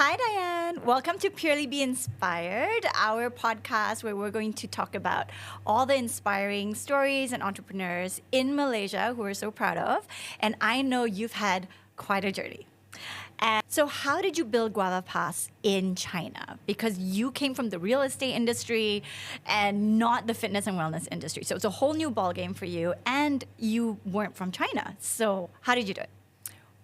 Hi, Diane. Welcome to PurelyB Inspired, our podcast where we're going to talk about all the inspiring stories and entrepreneurs in Malaysia who we're so proud of. And I know you've had quite a journey. And so how did you build Guava Pass in China? Because you came from the real estate industry and not the fitness and wellness industry. So it's a whole new ballgame for you, and you weren't from China. So how did you do it?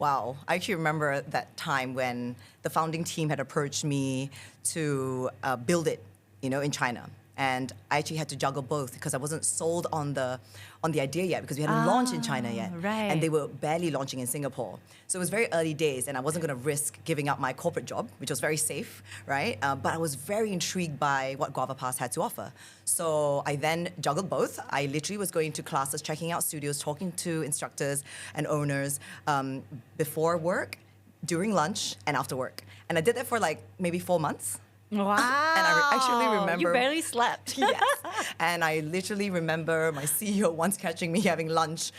Wow, I actually remember that time when the founding team had approached me to build it, in China. And I actually had to juggle both because I wasn't sold on the idea yet because we hadn't launched in China yet. Right. And they were barely launching in Singapore. So it was very early days and I wasn't going to risk giving up my corporate job, which was very safe, right? But I was very intrigued by what Guava Pass had to offer. So I then juggled both. I literally was going to classes, checking out studios, talking to instructors and owners before work, during lunch, and after work. And I did that for maybe 4 months. Wow. And I actually remember... You barely slept. Yes. And I literally remember my CEO once catching me having lunch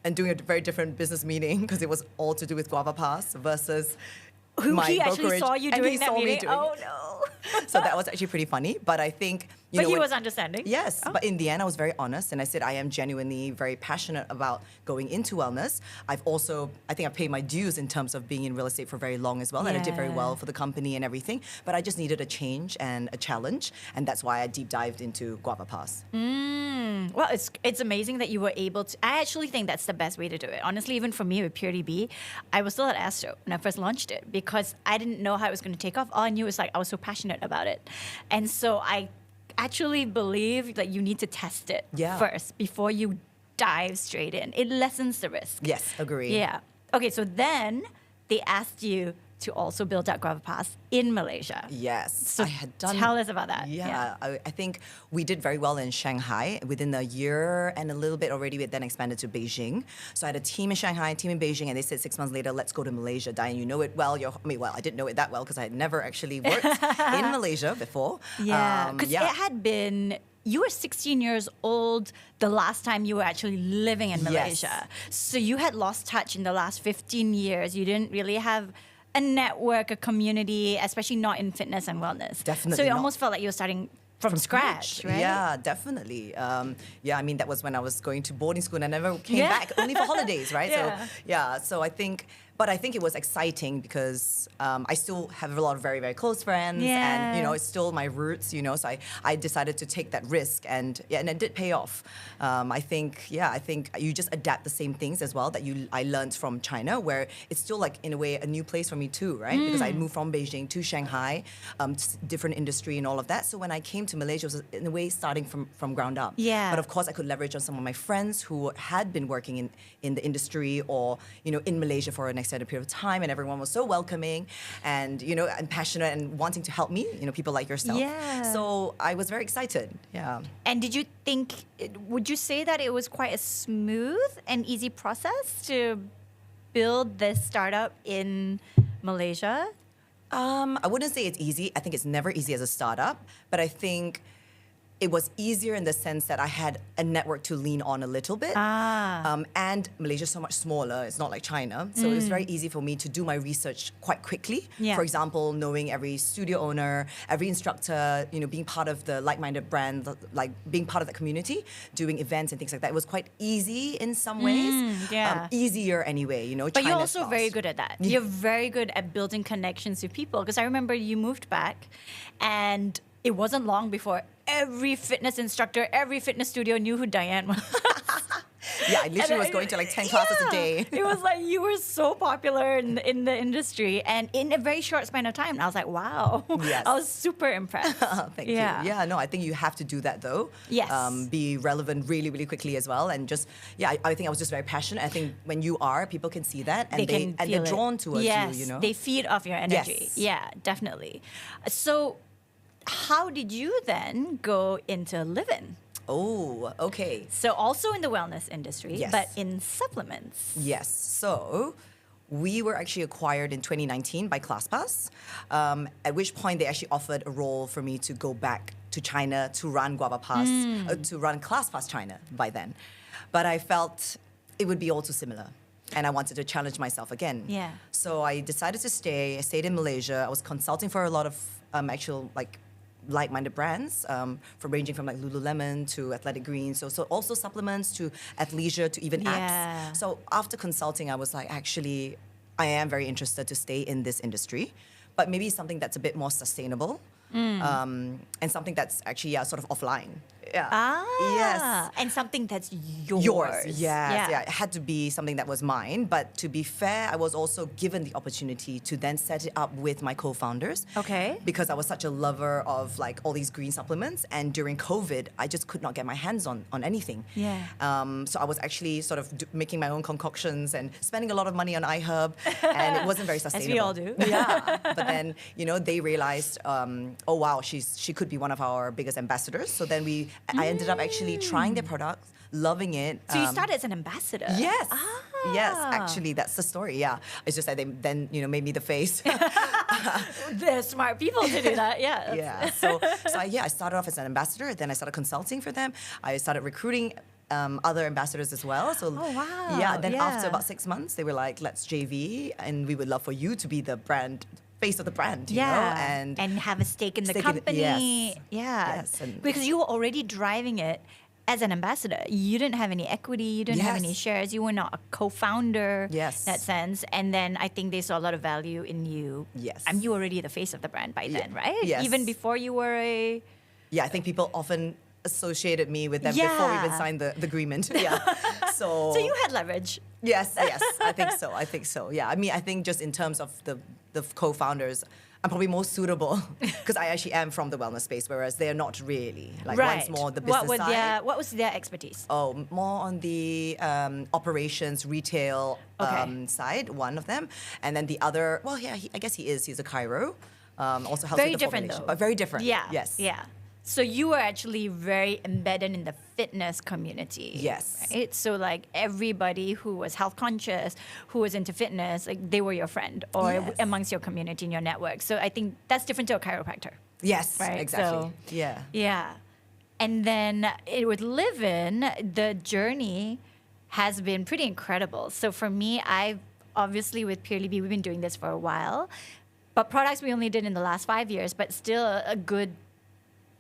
and doing a very different business meeting because it was all to do with Guava Pass versus my he brokerage. actually saw you And doing he that saw me meeting? doing Oh, it. no. So that was actually pretty funny. But I think... But he was understanding? Yes. Oh. But in the end, I was very honest. And I said, I am genuinely very passionate about going into wellness. I think I've paid my dues in terms of being in real estate for very long as well. And I did very well for the company and everything. But I just needed a change and a challenge. And that's why I deep dived into Guava Pass. Well, it's amazing that you were able to... I actually think that's the best way to do it. Honestly, even for me with PurelyB, I was still at Astro when I first launched it because I didn't know how it was going to take off. All I knew was I was so passionate about it. And so I actually believe that you need to test it first before you dive straight in. It lessens the risk. Yes, agree. Yeah. Okay, so then they asked you to also build out Guava Pass in Malaysia. Yes. So tell us about that. Yeah. I think we did very well in Shanghai. Within a year and a little bit already, we then expanded to Beijing. So I had a team in Shanghai, a team in Beijing, and they said 6 months later, let's go to Malaysia. Diane, you know it well. I didn't know it that well because I had never actually worked in Malaysia before. Yeah, because it had been... You were 16 years old the last time you were actually living in Malaysia. Yes. So you had lost touch in the last 15 years. You didn't really have a network, a community, especially not in fitness and wellness. Definitely So it not. almost felt like you were starting from scratch, right? Yeah, definitely. That was when I was going to boarding school and I never came back, only for holidays, right? So I think it was exciting because I still have a lot of very, very close friends and, it's still my roots, so I decided to take that risk and it did pay off. I think you just adapt the same things as well that I learned from China where it's still in a way, a new place for me too, right? Because I moved from Beijing to Shanghai, different industry and all of that. So when I came to Malaysia, it was in a way starting from ground up. Yeah. But of course, I could leverage on some of my friends who had been working in the industry or, in Malaysia for an extended period of time, and everyone was so welcoming and, and passionate and wanting to help me, people like yourself. Yeah. So I was very excited. Yeah. And would you say that it was quite a smooth and easy process to build this startup in Malaysia? I wouldn't say it's easy. I think it's never easy as a startup, but I think it was easier in the sense that I had a network to lean on a little bit. And Malaysia's so much smaller. It's not like China. So it was very easy for me to do my research quite quickly. Yeah. For example, knowing every studio owner, every instructor, being part of the like-minded brand, being part of the community, doing events and things like that. It was quite easy in some ways. Easier anyway, But China's you're also lost. very good at that. You're very good at building connections with people. Because I remember you moved back and it wasn't long before every fitness instructor, every fitness studio knew who Diane was. Yeah, I literally was going to 10 classes a day. It was like you were so popular in the industry and in a very short span of time. And I was like, wow. Yes. I was super impressed. Thank you. Yeah, no, I think you have to do that though. Yes. Be relevant really, really quickly as well. And just, I think I was just very passionate. I think when you are, people can see that and they're drawn towards you, They feed off your energy. Yes. Yeah, definitely. So how did you then go into live-in? Oh, okay. So also in the wellness industry, Yes. but in supplements. Yes. So we were actually acquired in 2019 by ClassPass, at which point they actually offered a role for me to go back to China to run Guava Pass, to run ClassPass China by then. But I felt it would be all too similar. and I wanted to challenge myself again. Yeah. So I decided to stay. I stayed in Malaysia. I was consulting for a lot of actual like-minded brands, from ranging from like Lululemon to Athletic Greens, so also supplements to athleisure to even Yeah. apps. So after consulting, I was like, actually, I am very interested to stay in this industry, but maybe something that's a bit more sustainable, and something that's actually sort of offline. Yeah. Yes. And something that's yours. Yes. Yeah. It had to be something that was mine. But to be fair, I was also given the opportunity to then set it up with my co-founders. Okay. Because I was such a lover of like all these green supplements. And during COVID, I just could not get my hands on anything. Yeah. So I was actually sort of making my own concoctions and spending a lot of money on iHerb. And it wasn't very sustainable. As we all do. Yeah. But then, they realized, oh wow, she could be one of our biggest ambassadors. So then I ended up actually trying their products, loving it. So you started as an ambassador? Yes. Yes, actually, that's the story. Yeah. It's just that they then, made me the face. They're smart people to do that. Yeah. Yeah. So I started off as an ambassador. Then I started consulting for them. I started recruiting other ambassadors as well. So wow. Yeah. Then after Yeah. about 6 months, they were like, let's JV, and we would love for you to be the face of the brand, you know, and have a stake in the Stake in it, company. yes. Yeah. Yes, and- because you were already driving it as an ambassador. You didn't have any equity, you didn't have any Yes. shares, you were not a co-founder Yes. in that sense. And then I think they saw a lot of value in you. Yes. And you were already the face of the brand by then, right? Yes. Even before you were a... Yeah, I think people often associated me with them before we even Yeah. signed the agreement. Yeah. So So you had leverage. Yes, I think so. Yeah, I mean, I think just in terms of the co-founders, I'm probably more suitable because I actually am from the wellness space, whereas they're not really. Like one's more the business side. What was their expertise? Oh, more on the operations, retail Okay. side, one of them. And then the other, well, yeah, I guess he's a chiro. Also helps Very with the different formulation. though. But very different. Yeah. Yes. Yeah. So you were actually very embedded in the fitness community. Yes. Right? So like everybody who was health conscious, who was into fitness, like they were your friend or Yes. amongst your community in your network. So I think that's different to a chiropractor. Yes, Right, exactly. so- Yeah. Yeah. And then with Live-In, the journey has been pretty incredible. So for me, I've obviously with PurelyB, we've been doing this for a while. But products we only did in the last 5 years, but still a good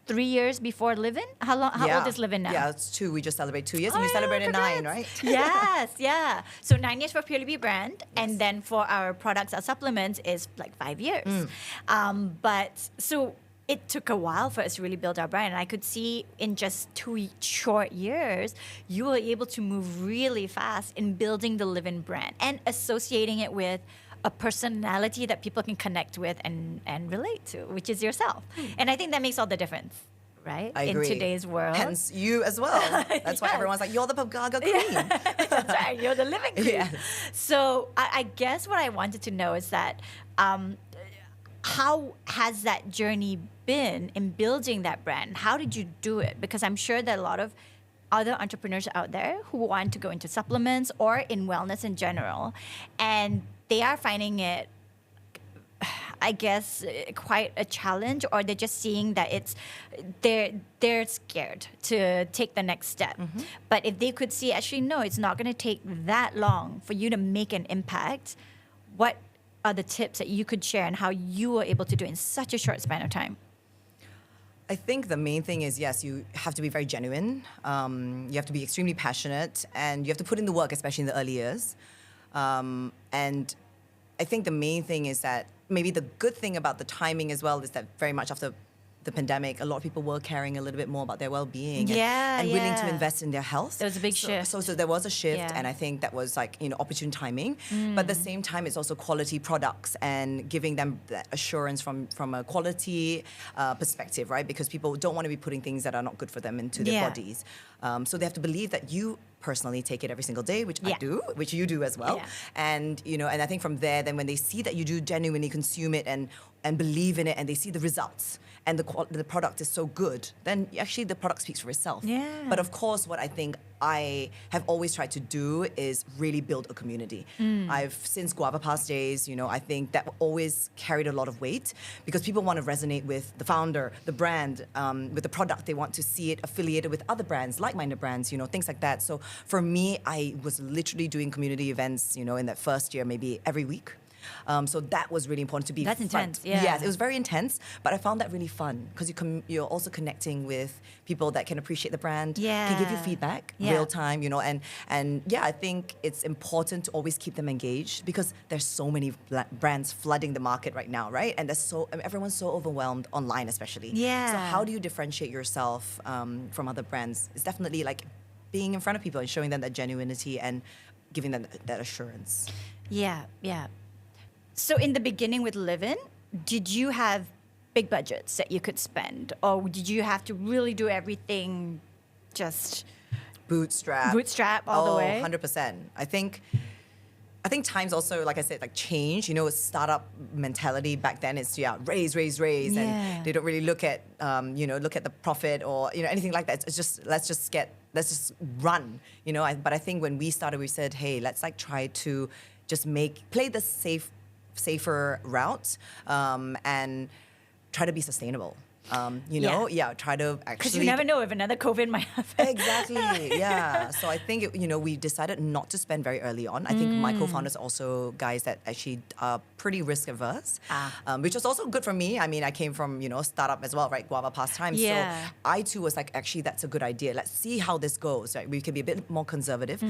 3 years before Live-In? How old is Live-In now? Yeah, it's 2. We just celebrate 2 years, and Oh, you yeah, celebrated 9, congrats. right? Yes, yeah. So 9 years for PurelyB brand, and then for our products, our supplements is like 5 years. But so it took a while for us to really build our brand. And I could see in just 2 short years, you were able to move really fast in building the Live-In brand and associating it with a personality that people can connect with and relate to, which is yourself. And I think that makes all the difference, right? I agree. In today's world. Hence you as well. That's why Yes. everyone's like, you're the Gaga queen. That's right. You're the living queen. Yes. So I guess what I wanted to know is that how has that journey been in building that brand? How did you do it? Because I'm sure that a lot of other entrepreneurs out there who want to go into supplements or in wellness in general, and they are finding it, I guess, quite a challenge, or they're just seeing that they're scared to take the next step. But if they could see, actually, no, it's not going to take that long for you to make an impact, what are the tips that you could share and how you were able to do it in such a short span of time? I think the main thing is, yes, you have to be very genuine. You have to be extremely passionate, and you have to put in the work, especially in the early years. And I think the main thing is that maybe the good thing about the timing as well is that very much after the pandemic, a lot of people were caring a little bit more about their well-being and willing to invest in their health. There was a big shift. So there was a shift, Yeah. and I think that was like, opportune timing. But at the same time, it's also quality products and giving them that assurance from a quality perspective, right? Because people don't want to be putting things that are not good for them into their Yeah. bodies. So they have to believe that you personally take it every single day, which I Yeah. do, which you do as well. Yeah. And and I think from there, then when they see that you do genuinely consume it and believe in it, and they see the results, and the product is so good, then actually the product speaks for itself. Yeah. But of course, what I think I have always tried to do is really build a community. Since Guava Past days, I think that always carried a lot of weight because people want to resonate with the founder, the brand, with the product. They want to see it affiliated with other brands, like-minded brands, things like that. So for me, I was literally doing community events, in that first year, maybe every week. So that was really important to be. That's intense. Yeah. Yes, it was very intense, but I found that really fun because you're also connecting with people that can appreciate the brand, can give you feedback real time, and I think it's important to always keep them engaged because there's so many brands flooding the market right now, right? And everyone's so overwhelmed online, especially. Yeah. So how do you differentiate yourself from other brands? It's definitely like being in front of people and showing them that genuinity and giving them that assurance. Yeah. So in the beginning with Live-In, did you have big budgets that you could spend? Or did you have to really do everything just bootstrap all the way? 100%. I think times also, like I said, like change. Startup mentality back then is raise, and they don't really look at the profit or anything like that. It's just let's just run. But I think when we started, we said, hey, let's try to just play the safer route and try to be sustainable. Try to actually... Because you never know if another COVID might happen. Exactly, yeah. So I think, we decided not to spend very early on. I think my co-founders are also guys that actually are pretty risk averse, which was also good for me. I mean, I came from, startup as well, right? Guava Past Times. Yeah. So I too was like, actually, that's a good idea. Let's see how this goes, right? We can be a bit more conservative.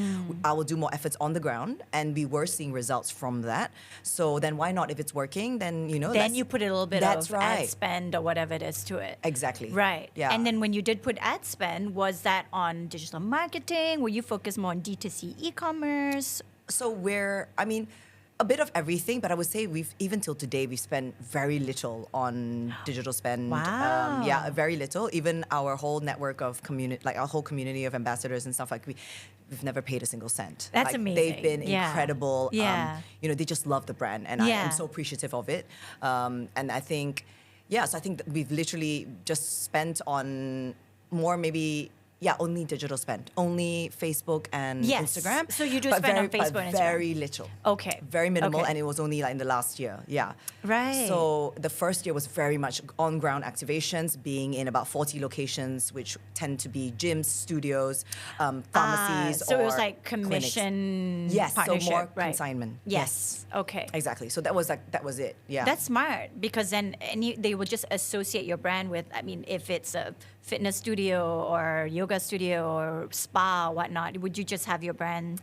I will do more efforts on the ground. And we were seeing results from that. So then why not? If it's working, then, Then you put a little bit of ad spend or whatever it is to it. Exactly. Right. Yeah. And then when you did put ad spend, was that on digital marketing? Were you focused more on D2C e-commerce? So a bit of everything, but I would say even till today, we've spent very little on digital spend. Wow. Very little. Even our whole network of our whole community of ambassadors and stuff, we've never paid a single cent. That's amazing. They've been incredible. Yeah. They just love the brand, and I am so appreciative of it. And I think, so I think that we've literally just spent on more maybe... only digital spend. Only Facebook and Instagram. So you do spend on Facebook and Instagram? Very little. Okay. Very minimal, Okay. and it was only in the last year. Yeah. Right. So the first year was very much on-ground activations, being in about 40 locations, which tend to be gyms, studios, pharmacies, so or it was like commission partnership, so more right? consignment. Yes. Okay. Exactly. So that was it. Yeah. That's smart because then they will just associate your brand with, if it's a fitness studio or yoga studio or spa or whatnot, would you just have your brand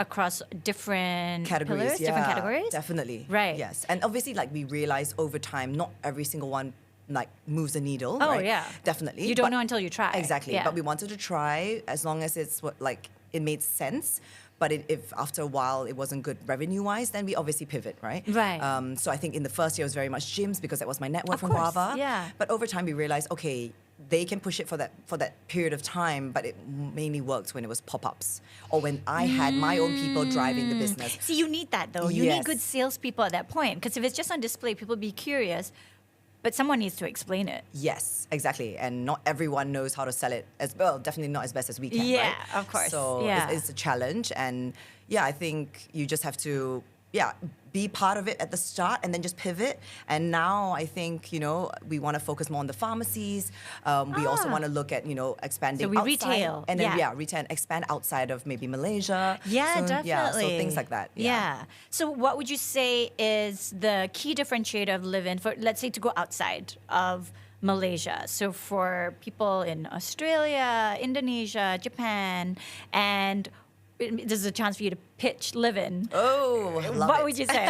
across different categories, different categories? Definitely. Right. Yes. And obviously, we realized over time, not every single one moves the needle. Oh, right? yeah. Definitely. You don't know until you try. Exactly. Yeah. But we wanted to try as long as it's it made sense. But if after a while it wasn't good revenue-wise, then we obviously pivot, right? Right. So I think in the first year it was very much gyms because that was my network Of from course, Guava. yeah. But over time we realized, okay, they can push it for that period of time, but it mainly worked when it was pop-ups or when I had my own people driving the business. See, you need that though. You need Yes. good salespeople at that point because if it's just on display, people be curious, but someone needs to explain it. Yes, exactly. And not everyone knows how to sell it as well. Definitely not as best as we can, Yeah, right? of course. So Yeah. it's a challenge. And I think you just have to, be part of it at the start and then just pivot. And now I think, we want to focus more on the pharmacies. We also want to look at, expanding So we outside. retail. And then, retail and expand outside of maybe Malaysia. Yeah, soon. definitely. Yeah, so things like that. Yeah. So what would you say is the key differentiator of Live-In for, let's say, to go outside of Malaysia? So for people in Australia, Indonesia, Japan, and there's a chance for you to pitch Live-In. Oh, I love What it. would you say?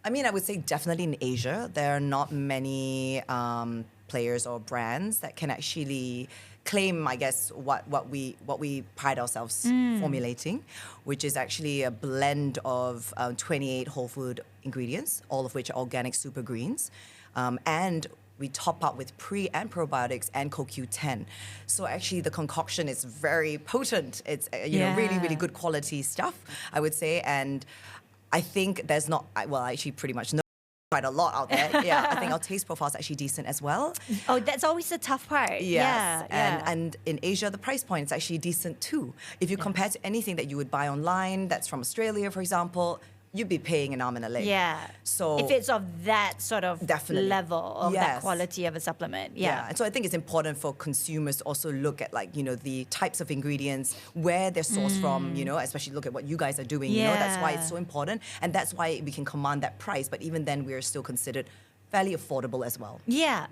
I would say definitely in Asia, there are not many players or brands that can actually claim, I guess, what we pride ourselves formulating, which is actually a blend of 28 whole food ingredients, all of which are organic super greens, and we top up with pre and probiotics and CoQ10. So actually the concoction is very potent. It's really, really good quality stuff, I would say. And I think there's not, I actually pretty much know quite a lot out there. Yeah, I think our taste profile is actually decent as well. Oh, that's always the tough part. Yes, Yeah. and in Asia, the price point is actually decent too. If you compare to anything that you would buy online that's from Australia, for example, you'd be paying an arm and a leg. Yeah. So if it's of that sort of definitely. level of that Yes. quality of a supplement. Yeah, and so I think it's important for consumers to also look at like, the types of ingredients, where they're sourced from, especially look at what you guys are doing, that's why it's so important. And that's why we can command that price. But even then, we're still considered fairly affordable as well. Yeah.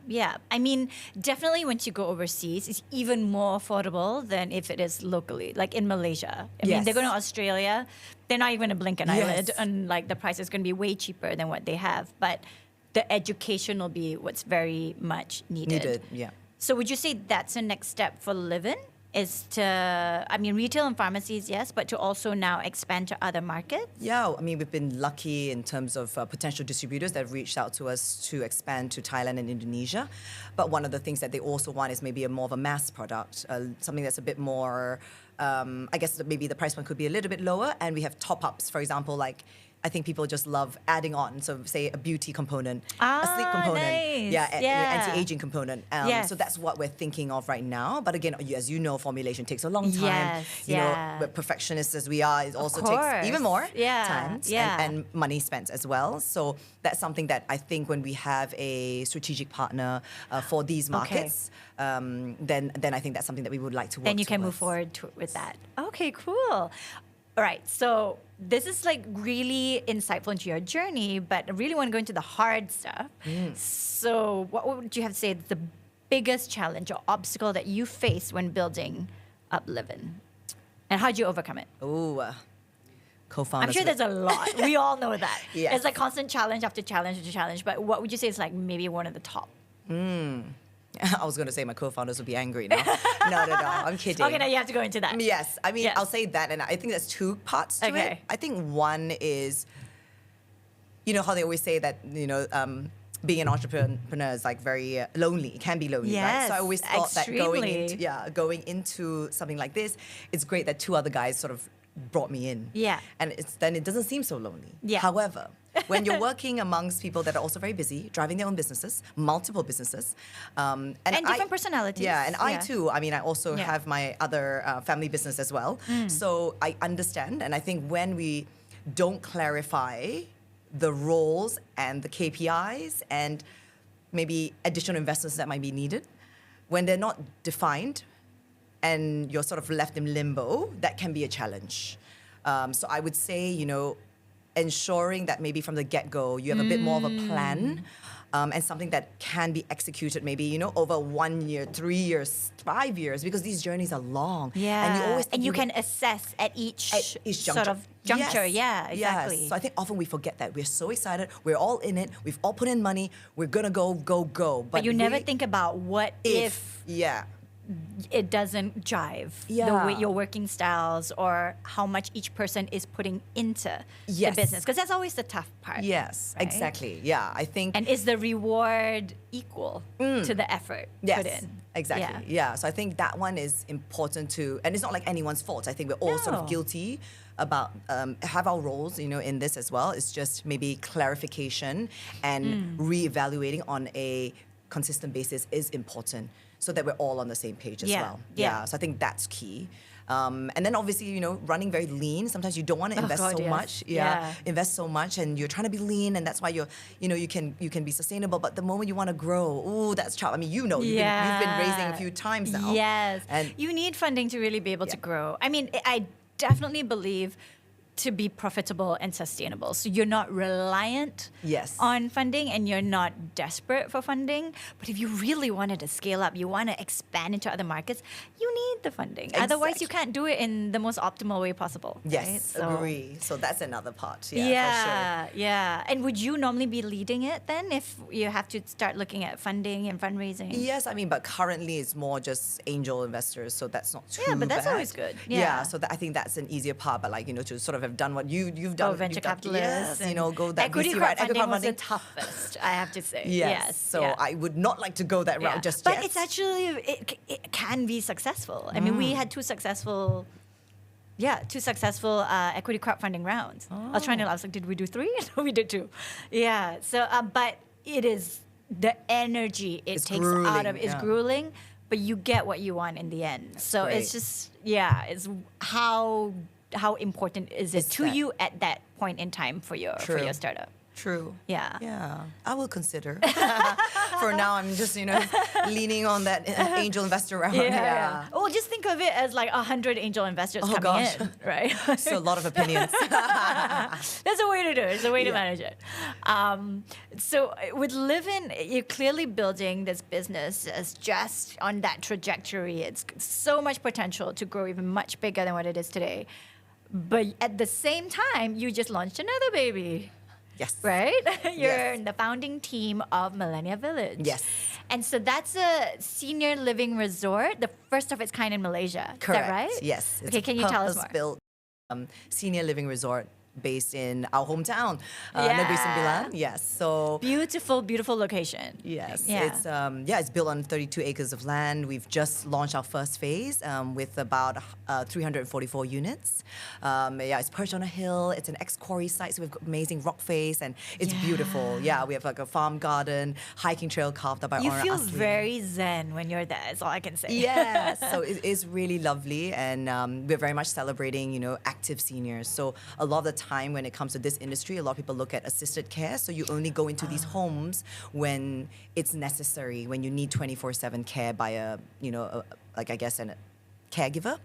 I mean, definitely once you go overseas, it's even more affordable than if it is locally, like in Malaysia. I mean, they're going to Australia, they're not even going to blink an eyelid, and like the price is going to be way cheaper than what they have. But the education will be what's very much needed. Yeah. So would you say that's the next step for Livin'? Is to, retail and pharmacies, yes, but to also now expand to other markets? Yeah, we've been lucky in terms of potential distributors that have reached out to us to expand to Thailand and Indonesia. But one of the things that they also want is maybe more of a mass product, something that's a bit more, I guess maybe the price point could be a little bit lower. And we have top-ups, for example, like I think people just love adding on. So say a beauty component, a sleep component, anti-aging component. So that's what we're thinking of right now. But again, as you know, formulation takes a long time. But perfectionists as we are, it also takes even more time and money spent as well. So that's something that I think when we have a strategic partner for these markets, then I think that's something that we would like to work Then you can towards. move forward with that. Okay, cool. All right, so this is like really insightful into your journey, but I really want to go into the hard stuff. So what would you have to say is the biggest challenge or obstacle that you faced when building up Livin'? And how did you overcome it? Co-founders. I'm sure there's a lot. We all know that. Yes. It's like constant challenge after challenge after challenge, but what would you say is like maybe one of the top? I was going to say my co-founders would be angry now. No. I'm kidding. Okay, now you have to go into that. Yes. I'll say that. And I think there's two parts to it. I think one is, how they always say that, being an entrepreneur is like very lonely. It can be lonely, right? So I always thought extremely. that going into something like this, it's great that two other guys sort of brought me in. Yeah. And then it doesn't seem so lonely. Yeah. However, when you're working amongst people that are also very busy, driving their own businesses, multiple businesses. And different personalities. Yeah, and I too, I also have my other family business as well. So I understand, and I think when we don't clarify the roles and the KPIs and maybe additional investments that might be needed, when they're not defined and you're sort of left in limbo, that can be a challenge. So I would say, ensuring that maybe from the get-go you have a bit more of a plan and something that can be executed maybe, over 1 year, 3 years, 5 years, because these journeys are long. Yeah. And you can assess at each sort of juncture. Yes. Yeah, exactly. Yes. So I think often we forget that. We're so excited. We're all in it. We've all put in money. We're going to go. But you never think about what if it doesn't jive the way your working styles or how much each person is putting into the business, because that's always the tough part. Yes, right? exactly. Yeah, I think. And is the reward equal to the effort put in? Exactly. Yeah. So I think that one is important too, and it's not like anyone's fault. I think we're all sort of guilty about have our roles, in this as well. It's just maybe clarification and reevaluating on a consistent basis is important, so that we're all on the same page as well. Yeah. So I think that's key. And then obviously, running very lean. Sometimes you don't want to invest much. Invest so much, and you're trying to be lean, and that's why you can be sustainable. But the moment you want to grow, that's tough. You've been raising a few times now. Yes. And you need funding to really be able to grow. I definitely believe to be profitable and sustainable. So you're not reliant on funding and you're not desperate for funding. But if you really wanted to scale up, you want to expand into other markets, you need the funding. Exactly. Otherwise, you can't do it in the most optimal way possible. Yes, right? Agree. So that's another part. For sure. Yeah. And would you normally be leading it then if you have to start looking at funding and fundraising? Yes, but currently it's more just angel investors, so that's not too bad. Yeah, but that's always good. Yeah, so I think that's an easier part, but to sort of have done what you've done. Venture capitalists. Go that equity VC route. Crowdfunding was the toughest, I have to say. Yes. So I would not like to go that route just yet. But it's actually, it can be successful. We had two successful two successful equity crowdfunding rounds. I was trying to, I was like, did we do 3? No, we did 2. Yeah. So, but it is the energy it's takes grueling, out of is grueling, but you get what you want in the end. So great. it's just, it's how important is it to you at that point in time for your startup? True. Yeah. Yeah. I will consider. For now, I'm just, leaning on that angel investor round. Yeah. Well, just think of it as like 100 angel investors coming in, right? So a lot of opinions. That's a way to do it. It's a way to manage it. So with Live-In, you're clearly building this business as just on that trajectory. It's so much potential to grow even much bigger than what it is today. But at the same time, you just launched another baby. Yes. Right? You're in the founding team of Millennia Village. Yes. And so that's a senior living resort, the first of its kind in Malaysia. Correct. Is that right? Yes. Okay, can you tell us more? Purpose-built senior living resort based in our hometown, Negeri Sembilan. Yes. So beautiful, beautiful location. yes, Yeah. it's built on 32 acres of land. We've just launched our first phase with about 344 units. It's perched on a hill. It's an ex-quarry site, so we've got amazing rock face, and it's beautiful. Yeah, we have like a farm garden, hiking trail carved up by You Orang feel Asli. very zen when you're there. That's all I can say. Yes, so it is really lovely, and we're very much celebrating, active seniors. So a lot of the time when it comes to this industry, a lot of people look at assisted care. So you only go into these homes when it's necessary, when you need 24/7 care by a caregiver.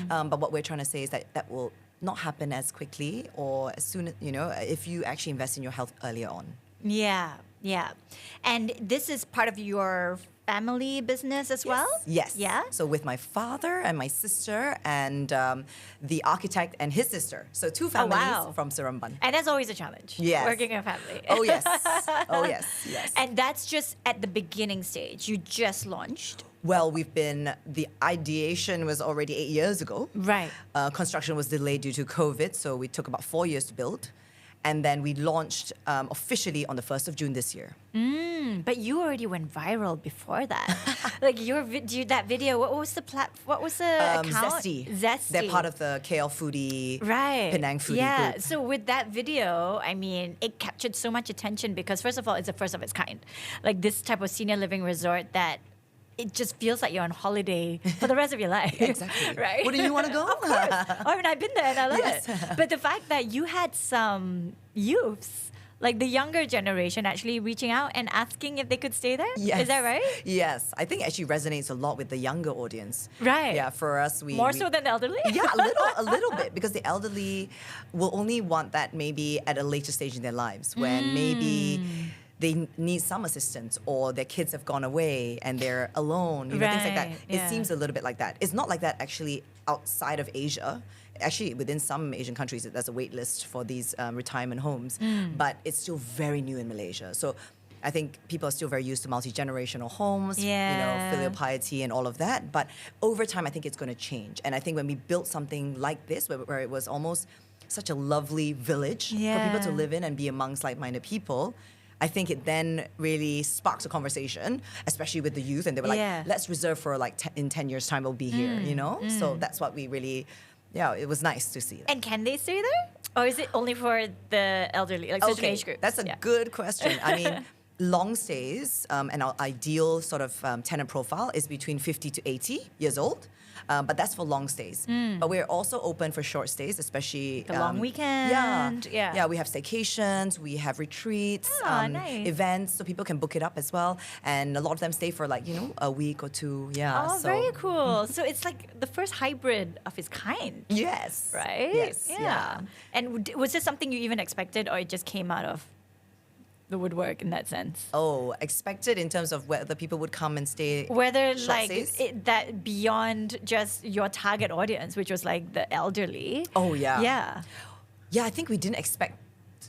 But what we're trying to say is that will not happen as quickly or as soon as, if you actually invest in your health earlier on. Yeah. And this is part of your family business as well? Yes. Yeah? So with my father and my sister and the architect and his sister. So 2 families from Seremban. And that's always a challenge. Yes. Working in a family. Oh, yes. Yes. And that's just at the beginning stage. You just launched. Well, the ideation was already 8 years ago. Right. Construction was delayed due to COVID, so we took about 4 years to build. And then we launched officially on the 1st of June this year. But you already went viral before that. Like that video, what was the account? Zesty. They're part of the KL Foodie, Penang Foodie group. So with that video, I mean, it captured so much attention because first of all, it's the first of its kind. Like this type of senior living resort that it just feels like you're on holiday for the rest of your life. Exactly. Right? Wouldn't you want to go? Of course. I mean, I've been there and I love it. But the fact that you had some youths, like the younger generation, actually reaching out and asking if they could stay there? Yes. Is that right? Yes. I think it actually resonates a lot with the younger audience. Right. Yeah, for us, More so than the elderly? Yeah, a little bit, because the elderly will only want that maybe at a later stage in their lives when maybe they need some assistance or their kids have gone away and they're alone, things like that. It seems a little bit like that. It's not like that actually outside of Asia. Actually, within some Asian countries, there's a wait list for these retirement homes, but it's still very new in Malaysia. So I think people are still very used to multi-generational homes, filial piety and all of that. But over time, I think it's going to change. And I think when we built something like this, where it was almost such a lovely village for people to live in and be amongst like-minded people, I think it then really sparks a conversation, especially with the youth. And they were like, let's reserve for in 10 years' time, we'll be here, So that's what we really, it was nice to see that. And can they stay there? Or is it only for the elderly, like certain age groups? That's a good question. I mean, long stays and our ideal sort of tenant profile is between 50 to 80 years old. But that's for long stays. But we're also open for short stays, especially the long weekend. Yeah, we have staycations, we have retreats, nice. events, so people can book it up as well. And a lot of them stay for a week or two. Yeah. Oh, very cool. So it's like the first hybrid of its kind. Yes. Right? Yes. Yeah. And was this something you even expected, or it just came out of the woodwork in that sense? Oh, expected in terms of whether people would come and stay. Whether that beyond just your target audience, which was like the elderly. Oh yeah. Yeah. Yeah, I think we didn't expect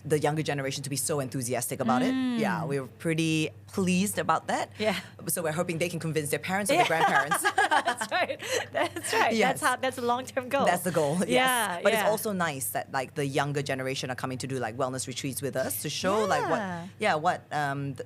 the younger generation to be so enthusiastic about it. Yeah, we were pretty pleased about that. Yeah. So we're hoping they can convince their parents or their grandparents. That's right. That's right. Yes. That's a long-term goal. That's the goal. Yes. Yeah. But it's also nice that like the younger generation are coming to do like wellness retreats with us to show like what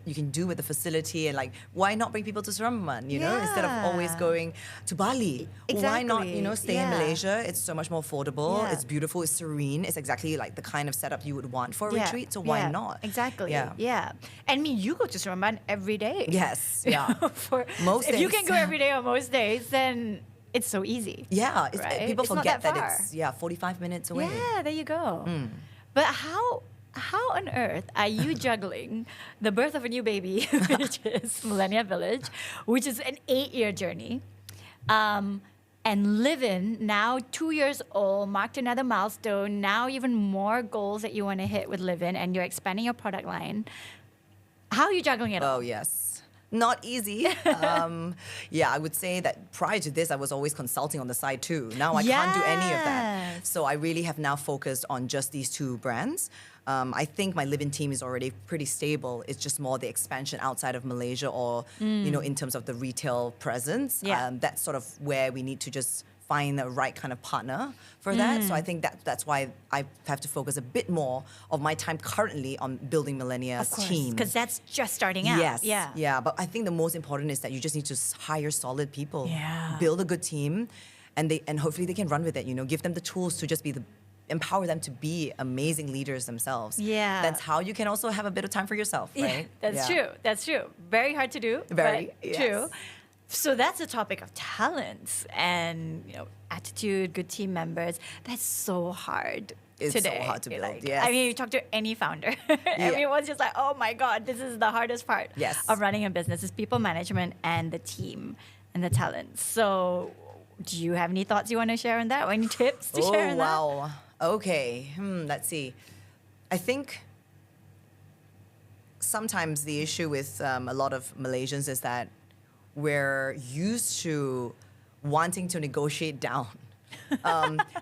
you can do with the facility, and like why not bring people to Seremban, you know, instead of always going to Bali. Why not, you know, stay in Malaysia? It's so much more affordable. It's beautiful. It's serene. It's exactly like the kind of setup you would want for a retreat. So why not? Exactly. Yeah. Yeah. And I mean, you go to Seremban every day. Yes. Yeah. For most if days. you can go every day on most days, then it's so easy. Yeah. Right? People It's not forget that that far. it's 45 minutes away. Yeah, there you go. But how on earth are you juggling the birth of a new baby, which is Millennia Village, which is an 8-year journey, and Live-In, now 2 years old, marked another milestone, now even more goals that you want to hit with Live-In, and you're expanding your product line. How are you juggling it all? Oh, yes. Not easy. I would say that prior to this, I was always consulting on the side too. Now I can't do any of that. Yes. So I really have now focused on just these 2 brands. I think my Live-In team is already pretty stable. It's just more the expansion outside of Malaysia or, you know, in terms of the retail presence. Yeah. That's sort of where we need to just find the right kind of partner for that. So I think that's why I have to focus a bit more of my time currently on building Millennia's team. Because that's just starting out. Yes. Yeah. Yeah. But I think the most important is that you just need to hire solid people. Yeah. Build a good team, and hopefully they can run with it. You know, give them the tools to just empower them to be amazing leaders themselves. Yeah. That's how you can also have a bit of time for yourself, right? Yeah, that's true. That's true. Very hard to do. Very, but yes. true. So that's the topic of talents and, you know, attitude, good team members. That's so hard. It's today. so hard to build, Like, yes. I mean, you talk to any founder, everyone's just like, oh my God, this is the hardest part of running a business is people management and the team and the talents. So do you have any thoughts you want to share on that? Or any tips to share on that? Oh, wow. Okay. Let's see. I think sometimes the issue with a lot of Malaysians is that we're used to wanting to negotiate down.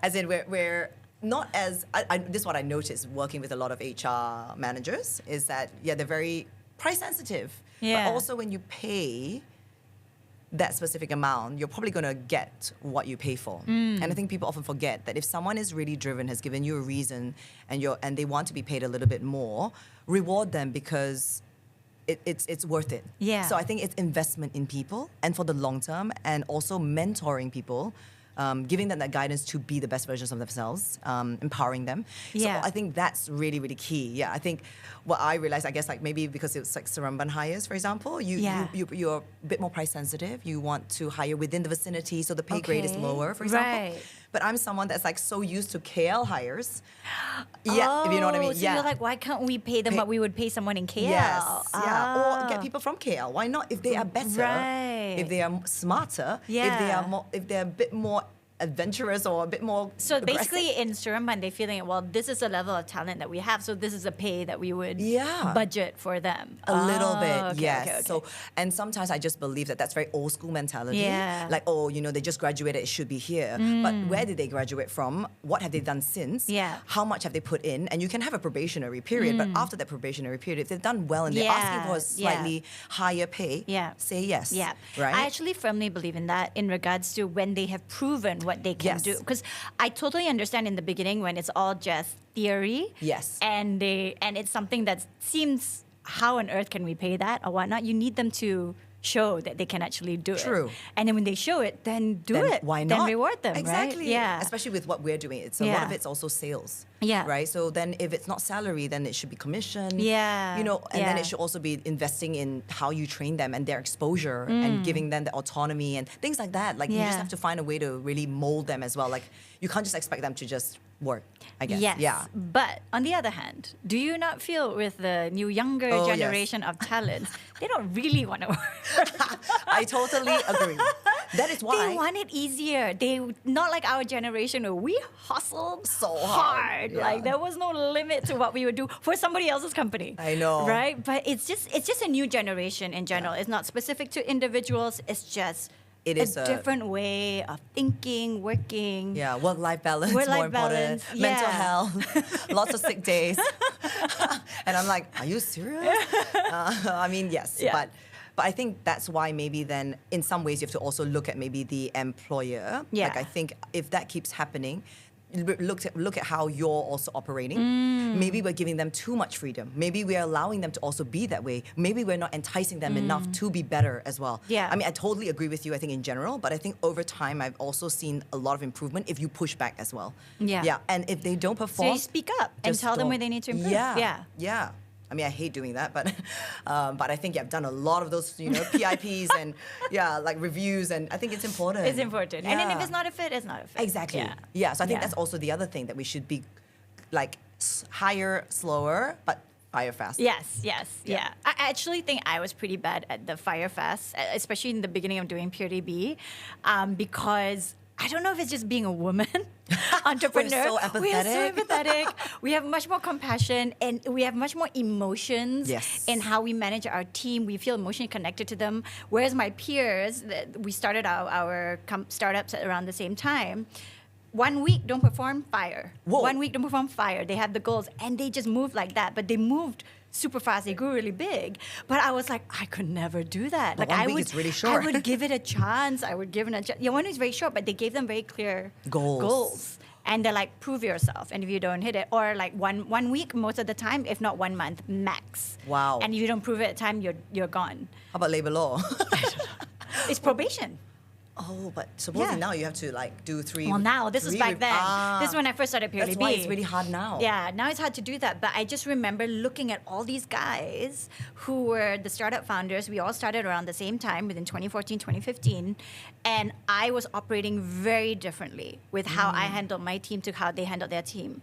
As in, we're not as... this is what I noticed working with a lot of HR managers, is that, they're very price sensitive. Yeah. But also when you pay that specific amount, you're probably going to get what you pay for. And I think people often forget that if someone is really driven, has given you a reason, and they want to be paid a little bit more, reward them because it's worth it. Yeah. So I think it's investment in people and for the long term, and also mentoring people, giving them that guidance to be the best versions of themselves, empowering them. Yeah. So I think that's really, really key. Yeah, I think what I realized, I guess, like maybe because it's like Seremban hires, for example, you're a bit more price sensitive. You want to hire within the vicinity, so the pay grade is lower, for example. Right. But I'm someone that's like so used to KL hires. Yeah, if you know what I mean. So Yeah. you're like, why can't we pay them what we would pay someone in KL? Yes, Ah. or get people from KL. Why not? If they are better, Right. if they are smarter, if they're a bit more adventurous or a bit more So aggressive. basically in Seremban, they're feeling, well, this is the level of talent that we have, so this is a pay that we would budget for them. A little bit, okay, yes. okay. So, and sometimes I just believe that that's very old school mentality. Yeah. Like, oh, you know, they just graduated, it should be here. But where did they graduate from? What have they done since? Yeah. How much have they put in? And you can have a probationary period, but after that probationary period, if they've done well and they're asking for a slightly higher pay, say yes. Yeah. Right? I actually firmly believe in that in regards to when they have proven what they can do. Because I totally understand in the beginning when it's all just theory. Yes. And it's something that seems, how on earth can we pay that or whatnot? You need them to show that they can actually do it. True. And then when they show it, then do Then it. why not? Then reward them, Exactly. right? Yeah. Especially with what we're doing. It's a lot of it's also sales. Yeah. Right? So then if it's not salary, then it should be commission. Yeah. You know, and then Yeah. it should also be investing in how you train them and their exposure and giving them the autonomy and things like that. Like you just have to find a way to really mold them as well. Like you can't just expect them to just work, I guess. Yes. Yeah. But on the other hand, do you not feel with the new younger Oh, yes. generation of talents, they don't really want to work? I totally agree. That is why. They want it easier. They not like our generation where we hustled So hard. Yeah. Like there was no limit to what we would do for somebody else's company. I know. Right? But it's just a new generation in general. It's not specific to individuals. It's just It is a different way of thinking, working. Yeah, work-life balance, Work-life more important. balance, Mental yeah. health, lots of sick days. And I'm like, are you serious? I mean, yes, but I think that's why maybe then in some ways you have to also look at maybe the employer. Yeah. Like I think if that keeps happening, look at how you're also operating. Maybe we're giving them too much freedom. Maybe we're allowing them to also be that way. Maybe we're not enticing them enough to be better as well. Yeah. I mean, I totally agree with you, I think, in general, but I think over time I've also seen a lot of improvement if you push back as well. Yeah. Yeah. And if they don't So perform, you speak up and just tell them don't. where they need to improve. Yeah. Yeah. I mean, I hate doing that, but I think I've done a lot of those, PIPs and like reviews, and I think it's important. It's important. And then if Yeah. it's not a fit, it's not a fit. Exactly. Yeah. Yeah. So I think Yeah. that's also the other thing that we should be like higher, slower, but fire fast. Yes. Yeah. I actually think I was pretty bad at the fire fast, especially in the beginning of doing PurelyB, because I don't know if it's just being a woman entrepreneur. We're so empathetic. We are so empathetic. We have much more compassion and we have much more emotions Yes. in how we manage our team. We feel emotionally connected to them. Whereas my peers, we started our startups at around the same time. 1 week, don't perform, fire. Whoa. 1 week, don't perform, fire. They had the goals and they just moved like that. But they moved super fast. They grew really big. But I was like, I could never do that. But like 1 week is really short. I would give it a chance. Yeah, 1 week is very short, but they gave them very clear goals. And they're like, prove yourself. And if you don't hit it, or like one week most of the time, if not 1 month, max. Wow. And if you don't prove it at time, you're gone. How about labor law? It's probation. Oh, but supposedly Yeah. now you have to like do three. Well, now, this was back then. This is when I first started PurelyB. That's why it's really hard now. Yeah, now it's hard to do that. But I just remember looking at all these guys who were the startup founders. We all started around the same time within 2014, 2015. And I was operating very differently with how I handled my team to how they handled their team.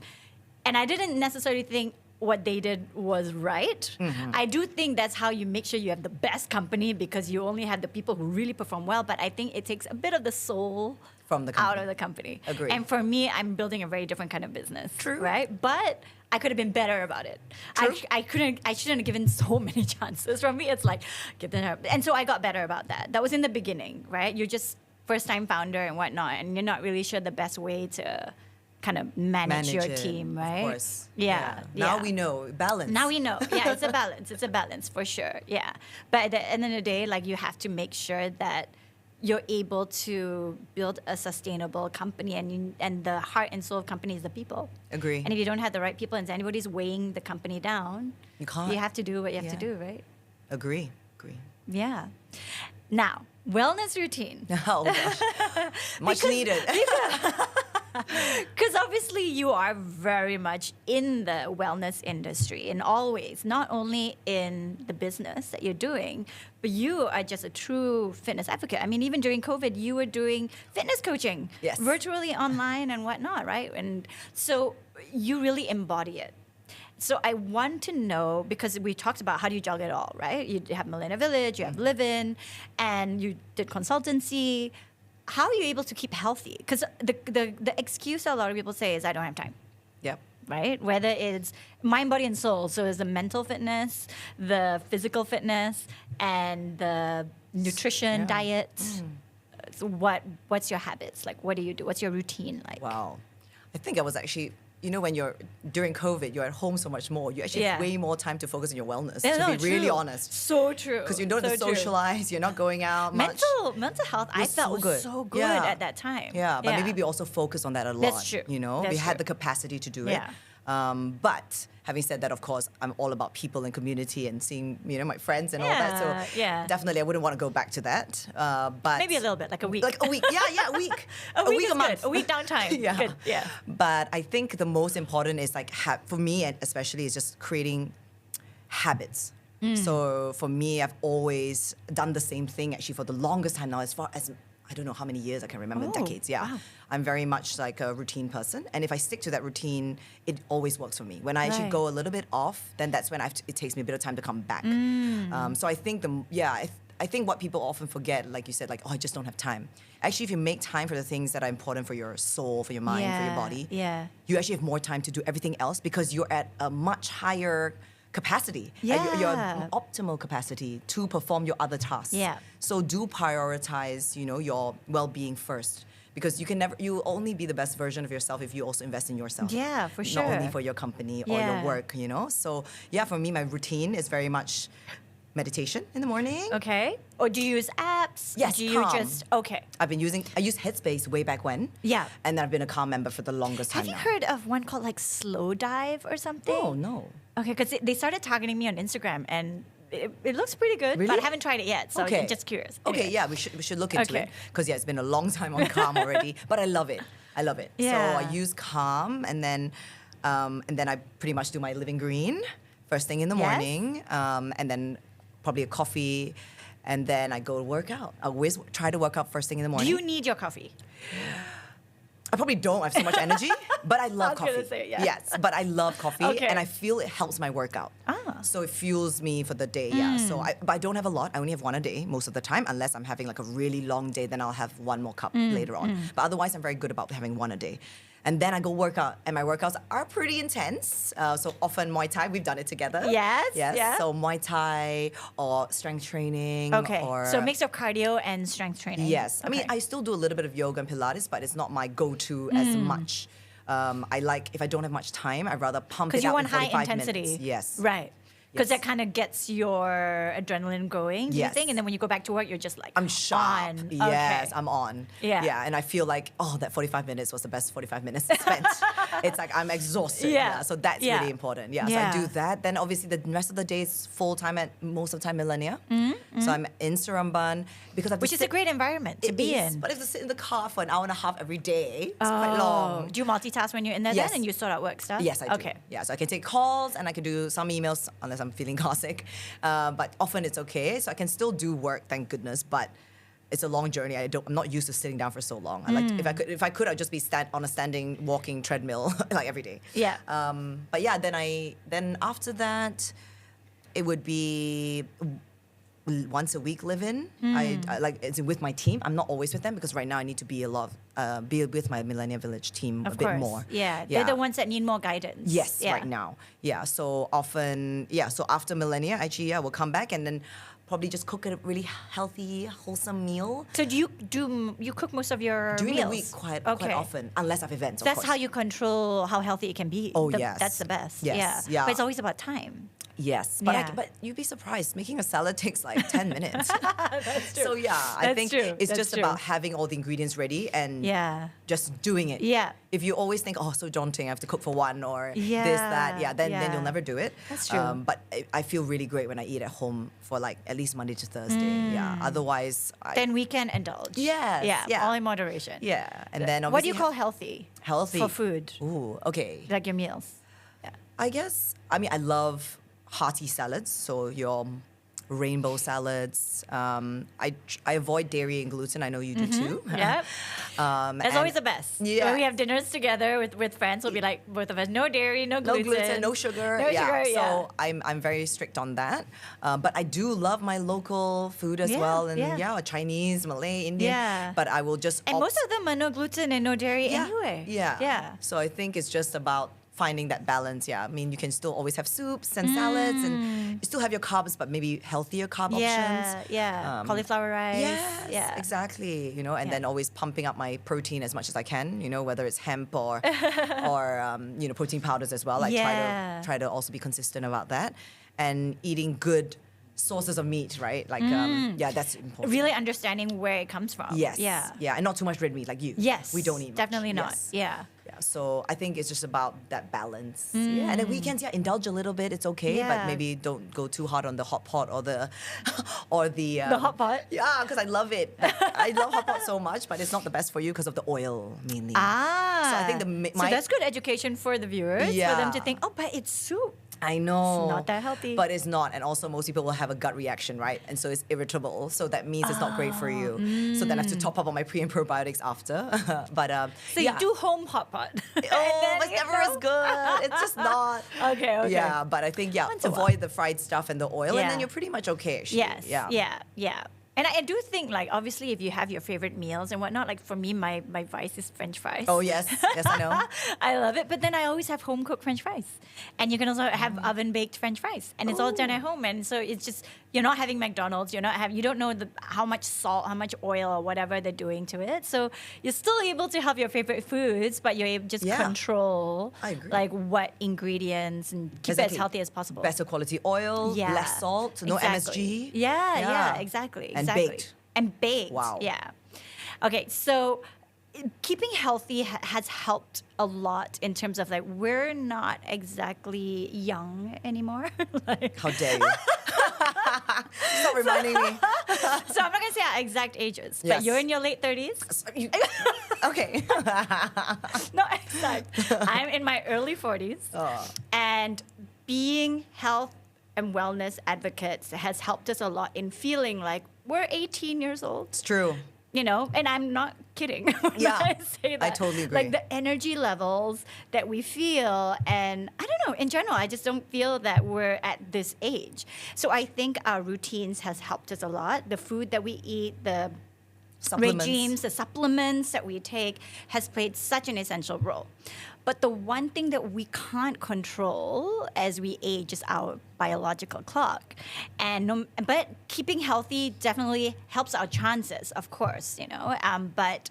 And I didn't necessarily think what they did was right. I do think that's how you make sure you have the best company, because you only have the people who really perform well. But I think it takes a bit of the soul From the out company. of the company. Agree. And for me, I'm building a very different kind of business. True. Right? But I could have been better about it. True. I shouldn't have given so many chances. For me, it's like, get them. And so I got better about that. That was in the beginning, right? You're just first-time founder and whatnot, and you're not really sure the best way to kind of manage your it, team, right? Of course. Yeah. Now we know. Balance. Now we know. Yeah, it's a balance. It's a balance for sure. Yeah. But at the end of the day, like, you have to make sure that you're able to build a sustainable company, and the heart and soul of company is the people. Agree. And if you don't have the right people and anybody's weighing the company down, You can't. You have to do what you have to Yeah. do, right? Agree. Yeah. Now, wellness routine. Oh gosh. Much needed. Because obviously you are very much in the wellness industry in all ways, not only in the business that you're doing, but you are just a true fitness advocate. I mean, even during COVID, you were doing fitness coaching, Yes. virtually online and whatnot, right? And so you really embody it. So I want to know, because we talked about how do you juggle it all, right? You have Millennium Village, you have Live-In, and you did consultancy. How are you able to keep healthy? Because the excuse a lot of people say is, I don't have time, Yep. right? Whether it's mind, body, and soul. So it's the mental fitness, the physical fitness, and the nutrition, Yeah. diet. So what's your habits? Like, what do you do? What's your routine like? Wow. I think I was actually, when you're during COVID, you're at home so much more. You actually have way more time to focus on your wellness, to be really honest. So true. Because you don't have to So true. socialize, you're not going out much. Mental health, I was felt so was good. so good Yeah. at that time. Yeah, but maybe we also focus on that a lot. That's true. We That's had true. the capacity to do Yeah. it. But having said that, of course, I'm all about people and community and seeing, my friends and all that. So Yeah. definitely I wouldn't want to go back to that. But Maybe a little bit, like a week. Like a week. Yeah, a week. a week is a month. good. A week downtime. Yeah. Good. Yeah. But I think the most important is like, for me, and especially, is just creating habits. So for me, I've always done the same thing actually for the longest time now, as far as I don't know how many years, I can remember, Oh, decades. Yeah. wow. I'm very much like a routine person. And if I stick to that routine, it always works for me. When I actually Right. go a little bit off, then that's when it takes me a bit of time to come back. So I think I think what people often forget, like you said, like, oh, I just don't have time. Actually, if you make time for the things that are important for your soul, for your mind, for your body, Yeah. you actually have more time to do everything else because you're at a much higher capacity, at your Yeah. optimal capacity to perform your other tasks. Yeah. So do prioritize, your well-being first. because you only be the best version of yourself if you also invest in yourself. Yeah, for sure. Not only for your company or your work, So yeah, for me, my routine is very much meditation in the morning. Okay. Or do you use apps? Yes, Do you Calm. okay. I used Headspace way back when. Yeah. And then I've been a Calm member for the longest time Have you now. heard of one called like Slow Dive or something? Oh, no. Okay, because they started targeting me on Instagram and it looks pretty good, Really? but I haven't tried it yet, so I'm just curious. Okay, Anyway. yeah, we should look into it. Because it's been a long time on Calm already, but I love it. Yeah. So I use Calm, and then I pretty much do my living green first thing in the morning, and then probably a coffee, and then I go to work out. I always try to work out first thing in the morning. Do you need your coffee? I probably don't. I have so much energy, but I love coffee. I was gonna say, yeah. Yes, but I love coffee, Okay. and I feel it helps my workout. So it fuels me for the day. Yeah. So but I don't have a lot. I only have one a day most of the time, unless I'm having like a really long day. Then I'll have one more cup later on. But otherwise, I'm very good about having one a day. And then I go work out, and my workouts are pretty intense. So often Muay Thai, we've done it together. Yes. Yes. Yeah. So Muay Thai or strength training. Okay. Or So a mix of cardio and strength training. yes. I mean, Okay. I still do a little bit of yoga and Pilates, but it's not my go-to as much. I like, if I don't have much time, I'd rather pump it Because you out want in high 45 intensity. minutes. Yes. Right. Because Yes. that kind of gets your adrenaline going, do you Yes. think? And then when you go back to work, you're just like, I'm sharp. on. Yes, Okay. I'm on. Yeah. Yeah, and I feel like, that 45 minutes was the best 45 minutes spent. It's like I'm exhausted. Yeah. So that's Yeah. really important. Yeah, Yeah. so I do that. Then obviously the rest of the day is full-time at most of the time Millennia. So I'm in Seremban because I have to Which is a sit- great environment to It be is, in. but I have to sit in the car for an hour and a half every day. It's quite long. Do you multitask when you're in there Yes. then and you sort out work stuff? Yes, I do. Okay. Yeah, so I can take calls and I can do some emails unless I'm feeling car sick. But often it's okay. So I can still do work, thank goodness. But it's a long journey. I'm not used to sitting down for so long. I like if I could, I'd just be on a standing, walking treadmill like every day. Yeah. But yeah, then after that, it would be once a week live-in. I like it's with my team. I'm not always with them because right now I need to be be with my Millennium Village team Of a bit course. more. Yeah. They're the ones that need more guidance. Yes, Yeah. right now. Yeah, so often, so after Millennia, actually, we'll come back and then probably just cook a really healthy, wholesome meal. So do you cook most of your During meals? the week, quite often, unless I have events, of That's course. how you control how healthy it can be. Oh, yes. That's the best. Yes, Yeah. yeah. But it's always about time. Yes, but Yeah. but you'd be surprised. Making a salad takes like 10 minutes. That's true. So yeah, I That's think true. it's That's just true. about having all the ingredients ready and Yeah. just doing it. Yeah. If you always think, so daunting, I have to cook for one or this, Yeah, that, then yeah. you'll never do it. That's true. But I feel really great when I eat at home for like at least Monday to Thursday. Yeah. Otherwise, Then we can indulge. Yes, Yeah. yeah. All in moderation. yeah. And then What do you obviously call healthy? healthy For food? Ooh, okay. Like your meals. Yeah. I guess, I love hearty salads, so your rainbow salads. I avoid dairy and gluten. I know you do too. Yep. That's and- always the best. Yeah. When we have dinners together with friends, we'll be like, both of us, no dairy, no No gluten. gluten, no sugar. No sugar, yeah. So I'm very strict on that. But I do love my local food as Yeah, well. And yeah. Chinese, Malay, Indian. Yeah. But I will just And most of them are no gluten and no dairy anyway. Yeah. Yeah. So I think it's just about finding that balance. Yeah. I mean, you can still always have soups and salads and you still have your carbs, but maybe healthier carb options. Yeah. Cauliflower rice. Yes, Yeah. exactly. And Yeah. then always pumping up my protein as much as I can. Whether it's hemp or protein powders as well. Yeah. Try to also be consistent about that, and eating good sources of meat. Right, like that's important. Really understanding where it comes from. Yes. Yeah. Yeah, and not too much red meat like you. Yes. We don't eat much. Definitely not. Yes. Yeah. Yeah, so I think it's just about that balance. Yeah, and then weekends, indulge a little bit. It's okay, but Yeah. maybe don't go too hard on the hot pot or the the hot pot? Yeah, because I love it. I love hot pot so much, but it's not the best for you because of the oil mainly. So I think so that's good education for the viewers for them to Yeah. think, but it's soup. I know. It's not that healthy. But it's not. And also most people will have a gut reaction, right? And so it's irritable. So that means it's not great for you. So then I have to top up on my pre and probiotics after. But So you do home hot pot. Oh, it's never as good. It's just not. Okay. Yeah, but I think, Once in a avoid the fried stuff and the oil, and Yeah. then you're pretty much okay. Yes. Yeah. Yeah. And I do think, obviously, if you have your favorite meals and whatnot, for me, my vice is French fries. Oh, yes. Yes, I know. I love it. But then I always have home cooked French fries. And you can also have oven baked French fries. And it's all done at home. And so it's just, you're not having McDonald's, you don't know how much salt, how much oil or whatever they're doing to it. So you're still able to have your favorite foods, but you're able to just control I agree. like what ingredients and keep it as healthy as possible. Better quality oil, less salt, no MSG. Yeah, exactly. And baked. And baked. Wow. Yeah. Okay, so keeping healthy has helped a lot in terms of like we're not exactly young anymore. Like, How dare you? Stop reminding me. so I'm not gonna say our exact ages, but Yes. you're in your late 30s. Okay. Not exact. I'm in my early 40s, and being health and wellness advocates has helped us a lot in feeling like we're 18 years old. It's true. You know, and I'm not kidding when Yeah, I say that. I totally agree. Like the energy levels that we feel, and I don't know, in general, I just don't feel that we're at this age. So I think our routines has helped us a lot. The food that we eat, the regimes, the supplements that we take has played such an essential role. But the one thing that we can't control as we age is our biological clock. But keeping healthy definitely helps our chances, of course, but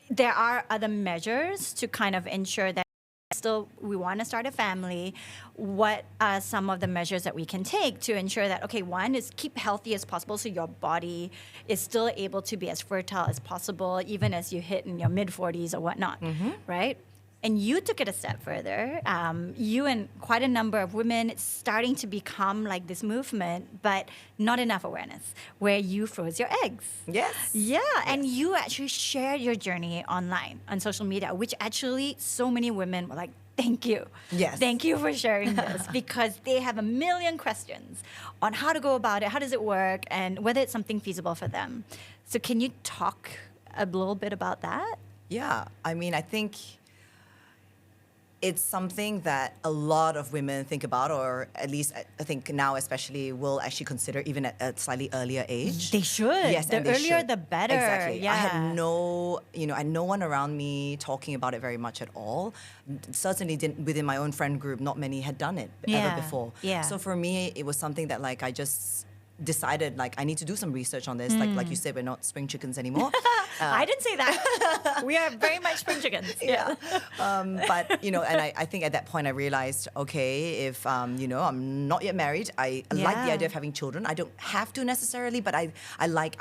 there are other measures to kind of ensure that still we want to start a family. What are some of the measures that we can take to ensure that, okay, one is keep healthy as possible so your body is still able to be as fertile as possible even as you hit in your mid-40s or whatnot, right? And you took it a step further. You and quite a number of women, it's starting to become like this movement, but not enough awareness, where you froze your eggs. Yes. Yeah, and you actually shared your journey online on social media, which actually so many women were like, thank you. Yes. Thank you for sharing this, because they have a million questions on how to go about it, how does it work, and whether it's something feasible for them. So can you talk a little bit about that? Yeah, I mean, I think it's something that a lot of women think about, or at least I think now especially will actually consider even at a slightly earlier age. They should. Yes, the and they earlier should. the better. Exactly. Yeah. I had no one around me talking about it very much at all. Certainly didn't within my own friend group. Not many had done it ever before. Yeah. So for me, it was something that like I just decided like I need to do some research on this. Like you said, we're not spring chickens anymore. I didn't say that. We are very much spring chickens. Yeah. But, and I think at that point I realized, okay, if, I'm not yet married, I like the idea of having children. I don't have to necessarily, but I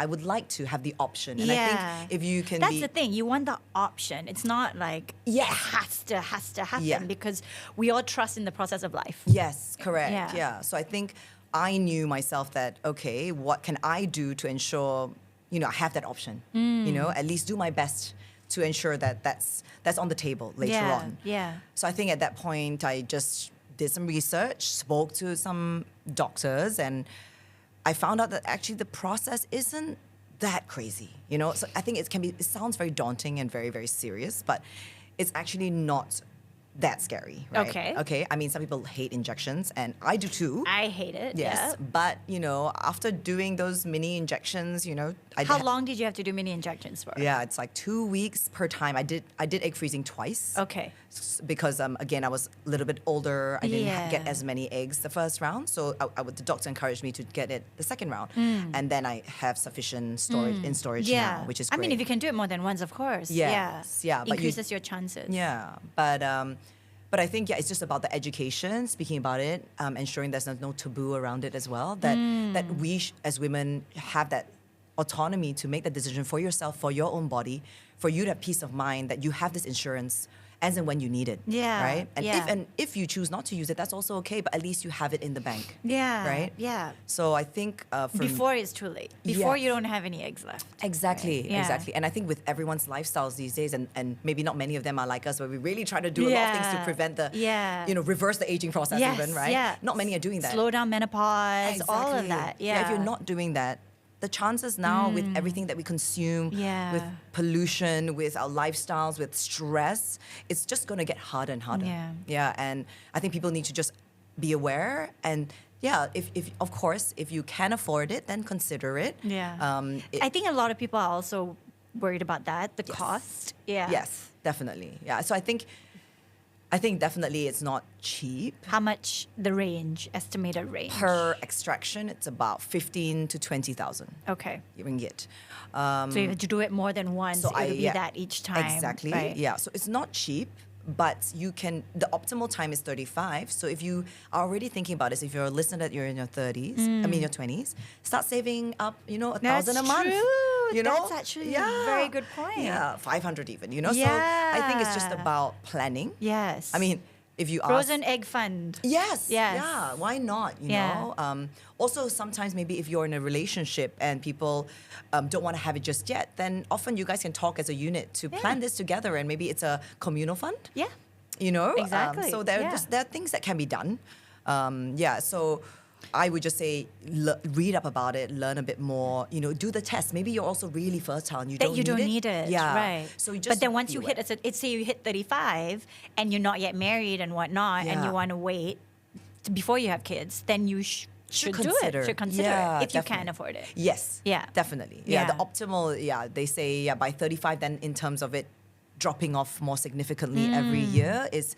would like to have the option. And I think if you can That's the thing. You want the option. It's not like it has to happen because we all trust in the process of life. Yes, correct. Yeah. Yeah. So I think I knew myself that, okay, what can I do to ensure, I have that option, at least do my best to ensure that that's on the table later on. Yeah. So I think at that point, I just did some research, spoke to some doctors, and I found out that actually the process isn't that crazy, So I think it sounds very daunting and very, very serious, but it's actually not that scary, right? Okay. I mean, some people hate injections, and I do too. I hate it. Yes. Yeah. But, after doing those mini injections, How long did you have to do mini injections for? Yeah, it's like 2 weeks per time. I did egg freezing twice. Okay. Because, again, I was a little bit older. I didn't get as many eggs the first round. So the doctor encouraged me to get it the second round. And then I have sufficient storage now, which is great. I mean, if you can do it more than once, of course. Yes. Yeah. But increases your chances. Yeah. But I think, it's just about the education, speaking about it, ensuring there's no taboo around it as well, that we as women have that autonomy to make that decision for yourself, for your own body, for you to have peace of mind that you have this insurance as and when you need it. Yeah. Right? And if you choose not to use it, that's also okay, but at least you have it in the bank. Yeah. Right? Yeah. So I think before it's too late. Before you don't have any eggs left. Exactly, right? Yeah. Exactly. And I think with everyone's lifestyles these days, and maybe not many of them are like us, but we really try to do a lot of things to prevent the, reverse the aging process even, right? Yeah. Not many are doing that. Slow down menopause, all of that. Yeah. If you're not doing that, the chances now with everything that we consume, with pollution, with our lifestyles, with stress, it's just going to get harder and harder. Yeah. And I think people need to just be aware and if of course, if you can afford it, then consider it. Yeah. I think a lot of people are also worried about that, the cost. Yeah. Yes, definitely. Yeah. So I think I think definitely it's not cheap. How much the range, estimated range? Per extraction, it's about 15 to 20,000 Okay. ringgit. So if you do it more than once, So it'll be that each time. Exactly. Right? Yeah. So it's not cheap, but you can. The optimal time is 35. So if you are already thinking about this, if you're a listener that you're in your 30s, your 20s, start saving up. That's 1,000 a month. true. You know, That's actually a very good point. Yeah, 500 even. So I think it's just Yeah. about planning. Yes. I mean, if you Frozen egg fund. Yes. Yes. Yeah. Why not? Yeah. Also, sometimes maybe if you're in a relationship and people don't want to have it just yet, then often you guys can talk as a unit to plan this together, and maybe it's a communal fund. Yeah. Exactly. So there are things that can be done. So I would just say read up about it, learn a bit more. Do the test. Maybe you're also really fertile and you don't need it. Yeah. Right. So you just. But then once you hit, let's say you hit 35 and you're not yet married and whatnot, and you want to wait before you have kids, then you should consider. Should consider Yeah, it if you definitely. can afford it. Yes. Yeah. Definitely. Yeah. The optimal. Yeah. They say by 35. Then in terms of it dropping off more significantly every year is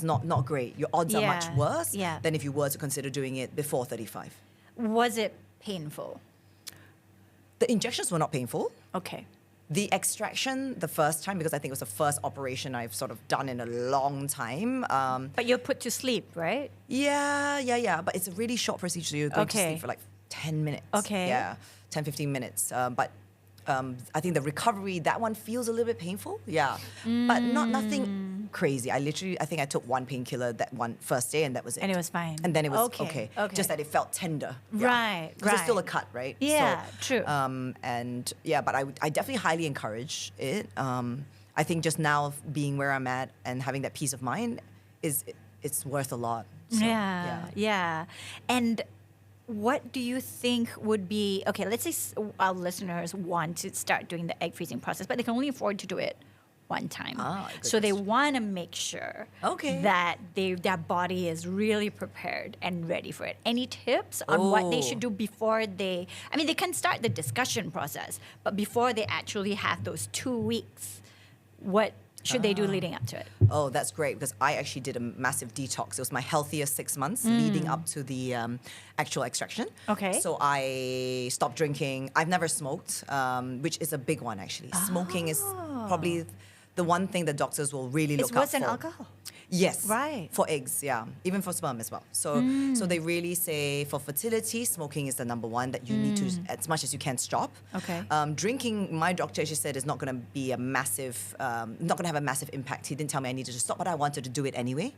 not great. Your odds are much worse than if you were to consider doing it before 35. Was it painful? The injections were not painful. Okay. The extraction, the first time, because I think it was the first operation I've sort of done in a long time. But you're put to sleep, right? Yeah. But it's a really short procedure. So you're going to Okay. sleep for like 10 minutes. Okay. Yeah, 10, 15 minutes. But I think the recovery, that one feels a little bit painful. Yeah. But nothing crazy. I think I took one painkiller that one first day and that was it. And it was fine. And then it was Okay. Just that it felt tender. Right, Because it's still a right. cut, right? Yeah, true. But I definitely highly encourage it. I think just now being where I'm at and having that peace of mind it's worth a lot. So, yeah. And what do you think would be, okay, let's say our listeners want to start doing the egg freezing process, but they can only afford to do it one time. Good So they question. want to make sure that their body is really prepared and ready for it. Any tips on what they should do before they can start the discussion process, but before they actually have those 2 weeks, what should they do leading up to it? Oh, that's great because I actually did a massive detox. It was my healthiest 6 months leading up to the actual extraction. Okay. So I stopped drinking. I've never smoked, which is a big one actually. Smoking is probably the one thing that doctors will really look It's out worse for. than alcohol. Yes. Right. For eggs, yeah. Even for sperm as well. So they really say for fertility, smoking is the number one that you need to, as much as you can, stop. Okay. Drinking, my doctor actually said is not going to be a massive, not going to have a massive impact. He didn't tell me I needed to stop, but I wanted to do it anyway.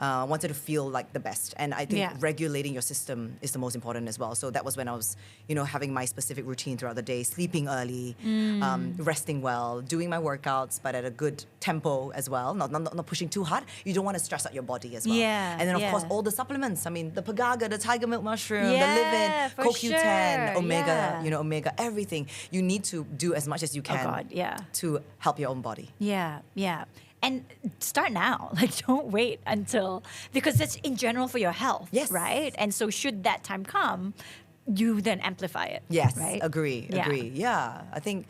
I wanted to feel like the best. And I think regulating your system is the most important as well. So that was when I was, having my specific routine throughout the day, sleeping early, resting well, doing my workouts, but at a good tempo as well, not pushing too hard. You don't want to stress out your body as well. Yeah, And then, of yeah. course, all the supplements. I mean, the pagaga, the tiger milk mushroom, Yeah, the live-in, for CoQ10, sure. omega, Yeah. Omega, everything. You need to do as much as you can to help your own body. Yeah. And start now. Like, don't wait until, because that's in general for your health, Yes. right? And so should that time come, you then amplify it. Yes, right? agree. Yeah, I think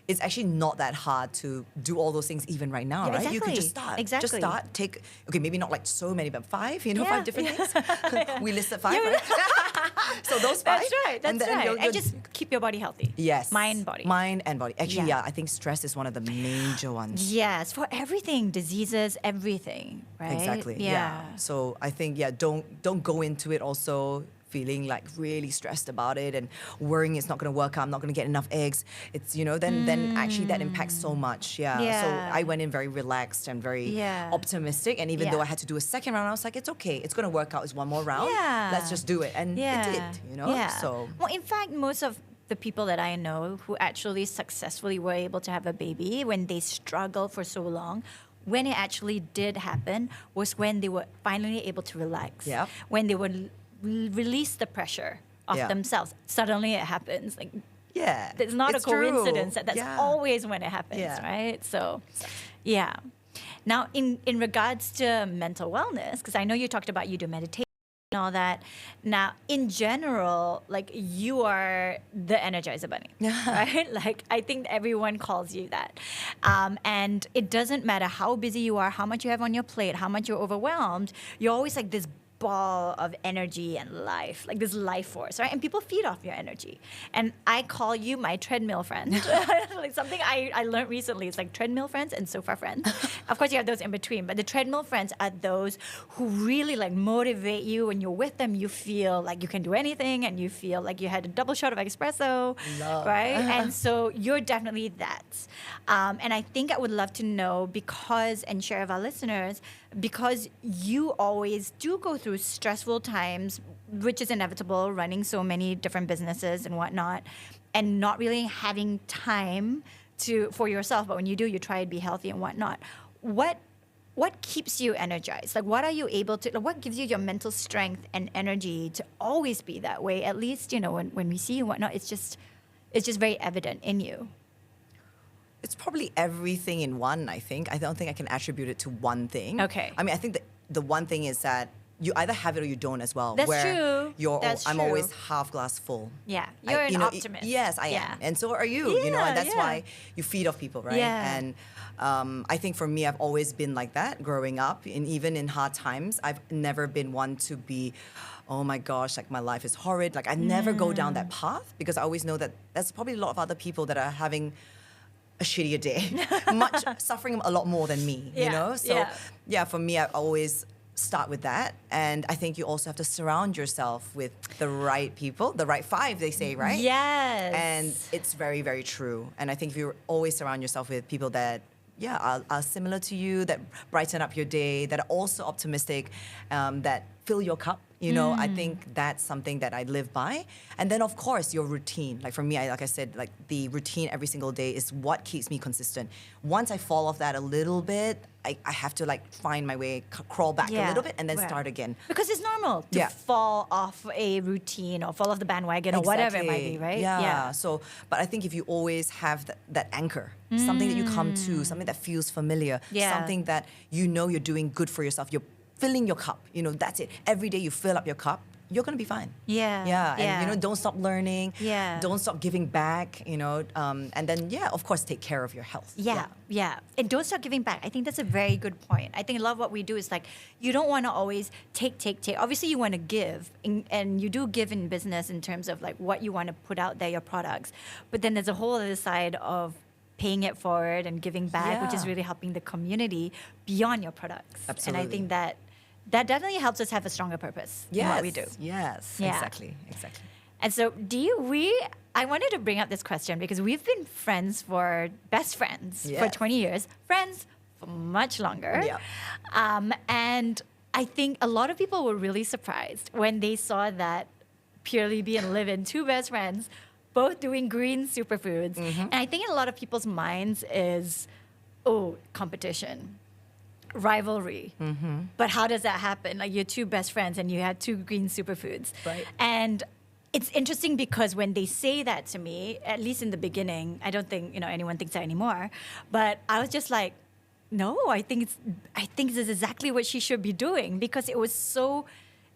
it's actually not that hard to do all those things even right now, Yeah, right? You could just exactly. start. Exactly. Just start. Take, maybe not like so many, but 5, 5 different things. We listed 5, Yeah. right? So those 5. That's right. And then And just keep your body healthy. Yes. Mind, body. Mind and body. Actually, Yeah. I think stress is one of the major ones. Yes, for everything, diseases, everything, right? Exactly. Yeah. So I think don't go into it also feeling like really stressed about it and worrying it's not going to work out, I'm not going to get enough eggs. It's then actually that impacts so much. Yeah. So I went in very relaxed and very optimistic, and even though I had to do a second round, I was like, it's okay. It's going to work out. It's one more round. Yeah. Let's just do it. And it did. Yeah. So well, in fact, most of the people that I know who actually successfully were able to have a baby when they struggled for so long, when it actually did happen was when they were finally able to relax. Yeah. When they would release the pressure of themselves. Suddenly it happens. Like, yeah, it's not a coincidence true. that's always when it happens, right? So, yeah. Now, in regards to mental wellness, because I know you talked about you do meditation, all that. Now, in general, like you are the Energizer Bunny, right? Like I think everyone calls you that. And it doesn't matter how busy you are, how much you have on your plate, how much you're overwhelmed, you're always like this ball of energy and life, like this life force, right? And people feed off your energy. And I call you my treadmill friend. Like something I learned recently, it's like treadmill friends and sofa friends. Of course, you have those in between, but the treadmill friends are those who really like motivate you. When you're with them, you feel like you can do anything and you feel like you had a double shot of espresso, right? And so you're definitely that. And I think I would love to know and share with our listeners, because you always do go through stressful times, which is inevitable, running so many different businesses and whatnot, and not really having time for yourself. But when you do, you try to be healthy and whatnot. What keeps you energized? Like, what are you able to? Like, what gives you your mental strength and energy to always be that way? At least, you know, when we see you and whatnot, it's just very evident in you. It's probably everything in one, I think. I don't think I can attribute it to one thing. Okay. I mean, I think the one thing is that you either have it or you don't as well. That's true. I'm always half glass full. Yeah, you're an optimist. Yes, I am. And so are you, you know, and that's why you feed off people, right? Yeah. And I think for me, I've always been like that growing up. And even in hard times, I've never been one to be, oh my gosh, like my life is horrid. Like I never go down that path, because I always know that there's probably a lot of other people that are having a shittier day, suffering a lot more than me, you know? So yeah, for me, I always start with that. And I think you also have to surround yourself with the right people, the right five, they say, right? Yes. And it's very, very true. And I think if you always surround yourself with people that are similar to you, that brighten up your day, that are also optimistic, that fill your cup, you know, I think that's something that I live by. And then, of course, your routine. Like for me, like I said, like the routine every single day is what keeps me consistent. Once I fall off that a little bit, I have to like find my way, crawl back a little bit, and then start again. Because it's normal to fall off a routine or fall off the bandwagon or whatever it might be, right? Yeah. So, but I think if you always have that anchor, something that you come to, something that feels familiar, something that you know you're doing good for yourself, you're filling your cup, you know, that's it. Every day you fill up your cup, you're going to be fine. Yeah. And, you know, don't stop learning. Don't stop giving back, you know. And then, of course, take care of your health. Yeah. And don't stop giving back. I think that's a very good point. I think a lot of what we do is like, you don't want to always take. Obviously, you want to give. And you do give in business in terms of like what you want to put out there, your products. But then there's a whole other side of paying it forward and giving back, which is really helping the community beyond your products. Absolutely. And I think that definitely helps us have a stronger purpose in what we do. Yes, exactly. And so I wanted to bring up this question because we've been best friends for 20 years, friends for much longer. And I think a lot of people were really surprised when they saw that PurelyB and Live-In, two best friends, both doing green superfoods. And I think in a lot of people's minds is, competition, rivalry. But how does that happen? Like you're two best friends and you have two green superfoods. Right. And it's interesting because when they say that to me, at least in the beginning, I don't think, you know, anyone thinks that anymore. But I was just like, no, I think this is exactly what she should be doing, because it was so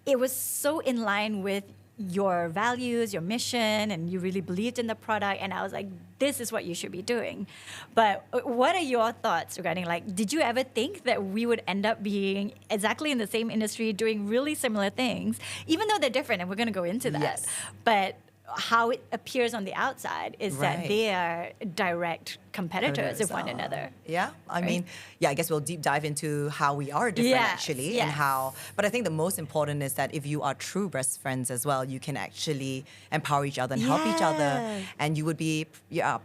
in line with your values, your mission, and you really believed in the product. And I was like, this is what you should be doing. But what are your thoughts regarding, like, did you ever think that we would end up being exactly in the same industry doing really similar things, even though they're different, and we're going to go into that. Yes. But how it appears on the outside is that they are direct competitors of one another. Yeah, I mean, I guess we'll deep dive into how we are different actually, and how. But I think the most important is that if you are true best friends as well, you can actually empower each other and help each other, and you would be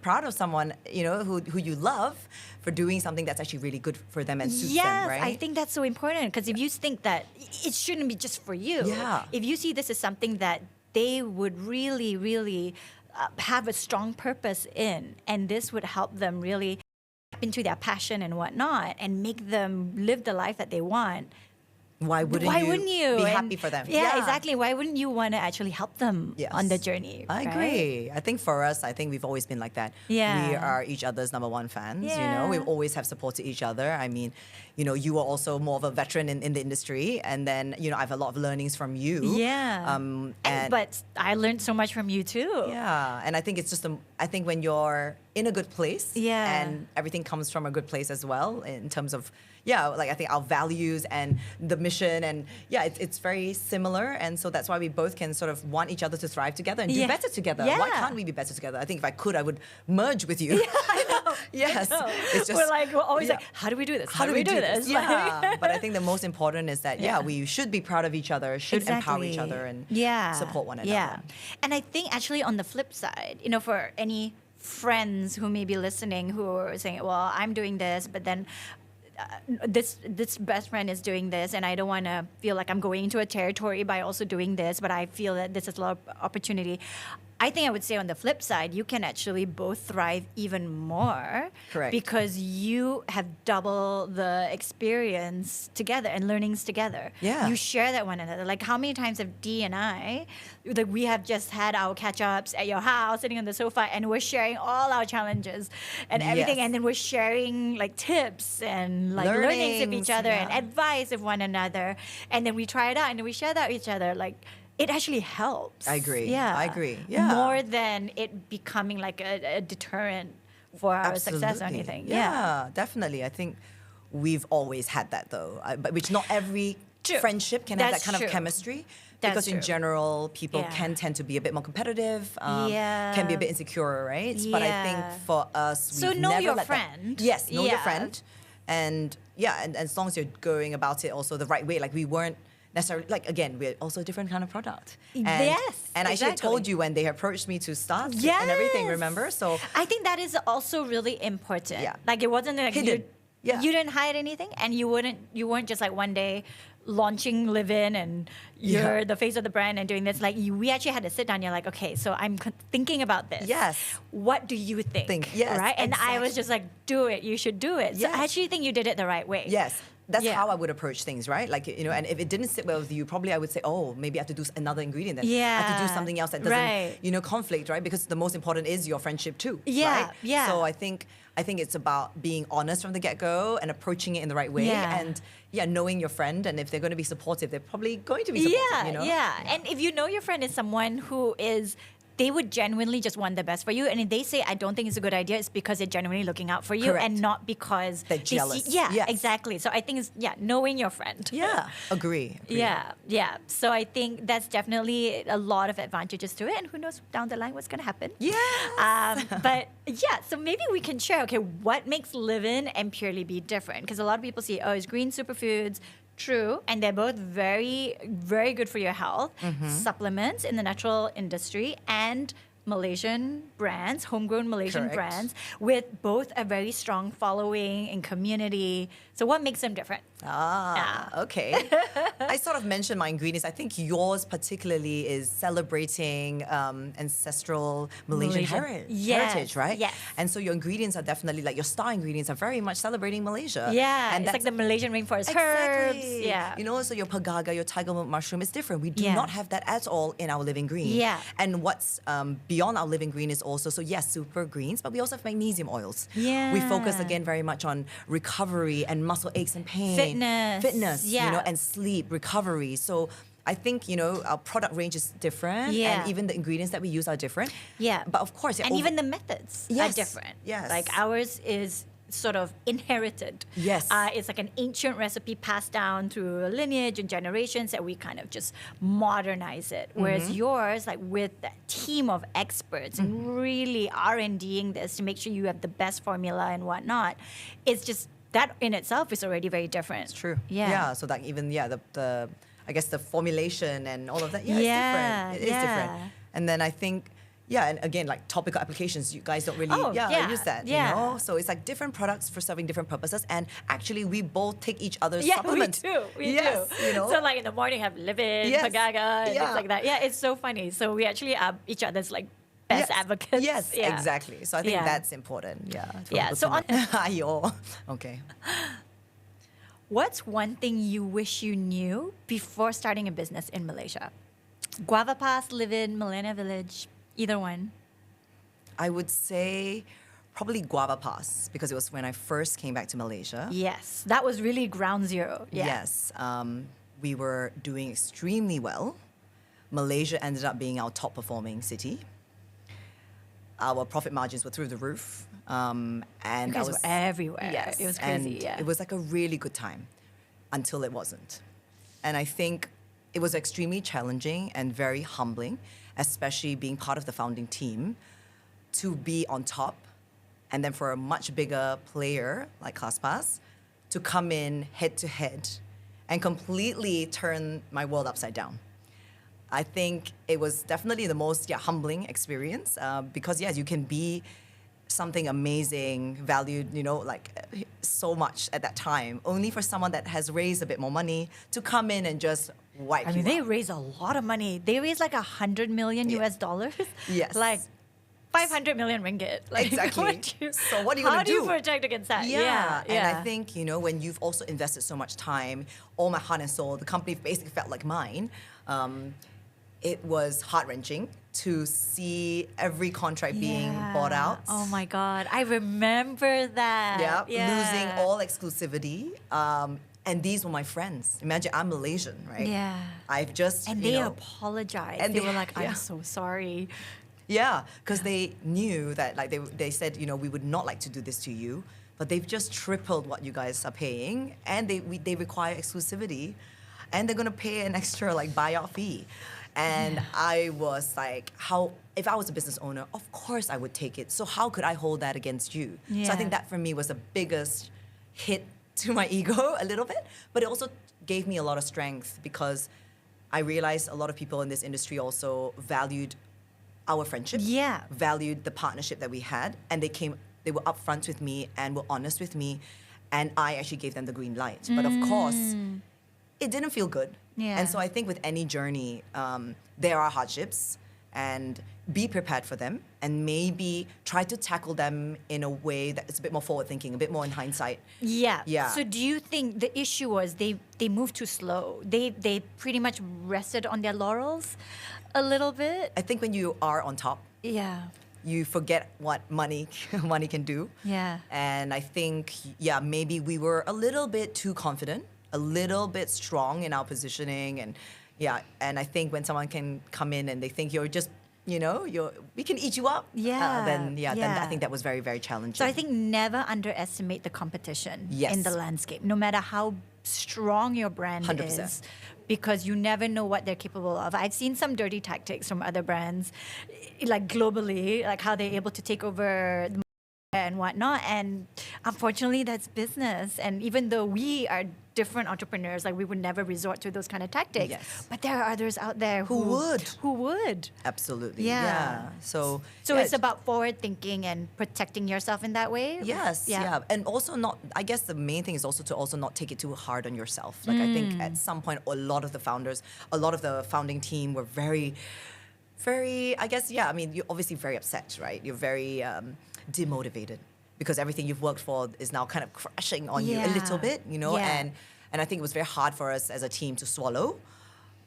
proud of someone, you know, who you love for doing something that's actually really good for them and suits them, right? I think that's so important, because if you think that it shouldn't be just for you, if you see this as something that they would really, really have a strong purpose in, and this would help them really tap into their passion and whatnot and make them live the life that they want, why wouldn't you be happy for them? Yeah, exactly. Why wouldn't you want to actually help them on the journey? I agree. I think for us, we've always been like that. Yeah. We are each other's number one fans. Yeah. We always have supported each other. I mean, you are also more of a veteran in the industry, and then I have a lot of learnings from you. Yeah. But I learned so much from you too. Yeah, and I think it's just I think when you're in a good place, and everything comes from a good place as well in terms of I think our values and the mission, and it's very similar, and so that's why we both can sort of want each other to thrive together and do better together. Yeah. Why can't we be better together? I think if I could, I would merge with you. Yeah, I know. Yes, I know. it's just we're always like, how do we do this? How do we do this? Yeah, but I think the most important is that we should be proud of each other, should empower each other, and support one another. Yeah, and I think actually on the flip side, for any friends who may be listening who are saying, well, I'm doing this, but then this best friend is doing this, and I don't want to feel like I'm going into a territory by also doing this, but I feel that this is a lot of opportunity. I think I would say on the flip side, you can actually both thrive even more. Correct. Because you have double the experience together and learnings together. Yeah. You share that one another. Like how many times have Dee and I, like we have just had our catch-ups at your house, sitting on the sofa, and we're sharing all our challenges and everything. And then we're sharing like tips and like learnings of each other and advice of one another. And then we try it out and then we share that with each other. Like, it actually helps. I agree. Yeah. I agree. Yeah. More than it becoming like a deterrent for our success or anything. Yeah, definitely. I think we've always had that though, but which not every friendship can have that kind of chemistry. Because in general, people can tend to be a bit more competitive, can be a bit insecure, right? But I think for us, we've know never your let friend. Yes, know your friend. And and as long as you're going about it also the right way, like we weren't necessarily, like again, we're also a different kind of product. And, and I actually told you when they approached me to start and everything, remember? So I think that is also really important. Yeah. Like it wasn't like hidden. You didn't hide anything, and you weren't just like one day launching Live In and you're the face of the brand and doing this. Like we actually had to sit down. You're like, okay, so I'm thinking about this. Yes. What do you think? Yes. Right. And exactly. I was just like, do it. You should do it. So I actually think you did it the right way. Yes. That's how I would approach things, right? Like, and if it didn't sit well with you, probably I would say, oh, maybe I have to do another ingredient then. I have to do something else that doesn't, conflict, right? Because the most important is your friendship too, right? Yeah. So I think it's about being honest from the get-go and approaching it in the right way. And knowing your friend, and if they're going to be supportive, they're probably going to be supportive, Yeah. And if you know your friend is someone who is, they would genuinely just want the best for you. And if they say, I don't think it's a good idea, it's because they're genuinely looking out for you and not because they're jealous. Exactly. So I think it's, knowing your friend. Yeah, agree. Yeah. So I think that's definitely a lot of advantages to it. And who knows down the line what's going to happen. But so maybe we can share, okay, what makes Live In and PurelyB different? Because a lot of people say, oh, it's green superfoods. True, and they're both very, very good for your health. Supplements in the natural industry and Malaysian brands, homegrown Malaysian brands, with both a very strong following and community. So what makes them different? Okay. I sort of mentioned my ingredients. I think yours particularly is celebrating ancestral Malaysian heritage, right? Yes. And so your ingredients are definitely, like your star ingredients are very much celebrating Malaysia. Yeah, and it's like the Malaysian rainforest herbs. Yeah. So your pagaga, your tiger milk mushroom is different. We do not have that at all in our living green. Yeah. And what's beyond our living green is also, super greens, but we also have magnesium oils. Yeah. We focus again very much on recovery and muscle aches and pain. Fitness, and sleep, recovery. So I think, our product range is different and even the ingredients that we use are different. Yeah. But of course, and even the methods are different. Yes. Like ours is sort of inherited. Yes. It's like an ancient recipe passed down through a lineage and generations that we kind of just modernize it. Whereas yours, like with that team of experts and really R&Ding this to make sure you have the best formula and whatnot, it's just, that in itself is already very different. It's true. Yeah. So that even, the I guess the formulation and all of that, it's different. It is different. And then I think, and again, like topical applications, you guys don't really use that, you know? So it's like different products for serving different purposes. And actually, we both take each other's supplements. We do. So like in the morning, have Live In, Pagaga, and things like that. Yeah, it's so funny. So we actually are each other's like best advocates. Yes, exactly. So I think that's important. Yeah. So on. Okay. What's one thing you wish you knew before starting a business in Malaysia? Guava Pass, live in Millennia Village, either one. I would say probably Guava Pass because it was when I first came back to Malaysia. Yes, that was really ground zero. Yeah. Yes, we were doing extremely well. Malaysia ended up being our top performing city. Our profit margins were through the roof. And You guys were everywhere. Yes, It was crazy, and yeah. it was like a really good time until it wasn't. And I think it was extremely challenging and very humbling, especially being part of the founding team, to be on top and then for a much bigger player like ClassPass to come in head to head and completely turn my world upside down. I think it was definitely the most humbling experience because, yes, you can be something amazing, valued, so much at that time, only for someone that has raised a bit more money to come in and just wipe you they out. raised a lot of money. They raised like 100 million US dollars. Yes. Like 500 million ringgit. Like, Exactly. So what are you going to do? How do you protect against that? Yeah. And I think, when you've also invested so much time, all my heart and soul, the company basically felt like mine. It was heart-wrenching to see every contract being bought out. Oh my God. I remember that. Losing all exclusivity. And these were my friends. Imagine I'm Malaysian, right? Yeah. I've just, And they apologized. and they they- were like, I'm yeah. so sorry. Yeah, because they knew that, like, they said, we would not like to do this to you, but they've just tripled what you guys are paying, and they require exclusivity, and they're gonna pay an extra buyout fee. And I was like, if I was a business owner, of course I would take it. So how could I hold that against you? So I Yeah. think that for me was the biggest hit to my ego a little bit, but it also gave me a lot of strength because I realized a lot of people in this industry also valued our friendship, Yeah. valued the partnership that we had, and they were upfront with me and were honest with me, and I actually gave them the green light. But of course, it didn't feel good. Yeah. And so I think with any journey, there are hardships, and be prepared for them, and maybe try to tackle them in a way that is a bit more forward-thinking, a bit more in hindsight. Yeah. Yeah. So do you think the issue was they moved too slow? They pretty much rested on their laurels a little bit? I think when you are on top, Yeah. you forget what money can do. Yeah. And I think, maybe we were a little bit too confident, a little bit strong in our positioning. And I think when someone can come in and they think you're just, we can eat you up. Yeah. Then Yeah. I think that was very, very challenging. So I think never underestimate the competition Yes. in the landscape, no matter how strong your brand 100%. is, because you never know what they're capable of. I've seen some dirty tactics from other brands, like globally, like how they're able to take over the and whatnot. And unfortunately, that's business. And even though we are different entrepreneurs, like we would never resort to those kind of tactics. Yes. But there are others out there Who would. Who would. Absolutely. Yeah. Yeah. So It's about forward thinking and protecting yourself in that way. Yes, yeah. And also I guess the main thing is also to also not take it too hard on yourself. Like I think at some point, a lot of the founders, a lot of the founding team were very, very, I guess, you're obviously very upset, right? You're very demotivated because everything you've worked for is now kind of crashing on you a little bit, Yeah. and I think it was very hard for us as a team to swallow.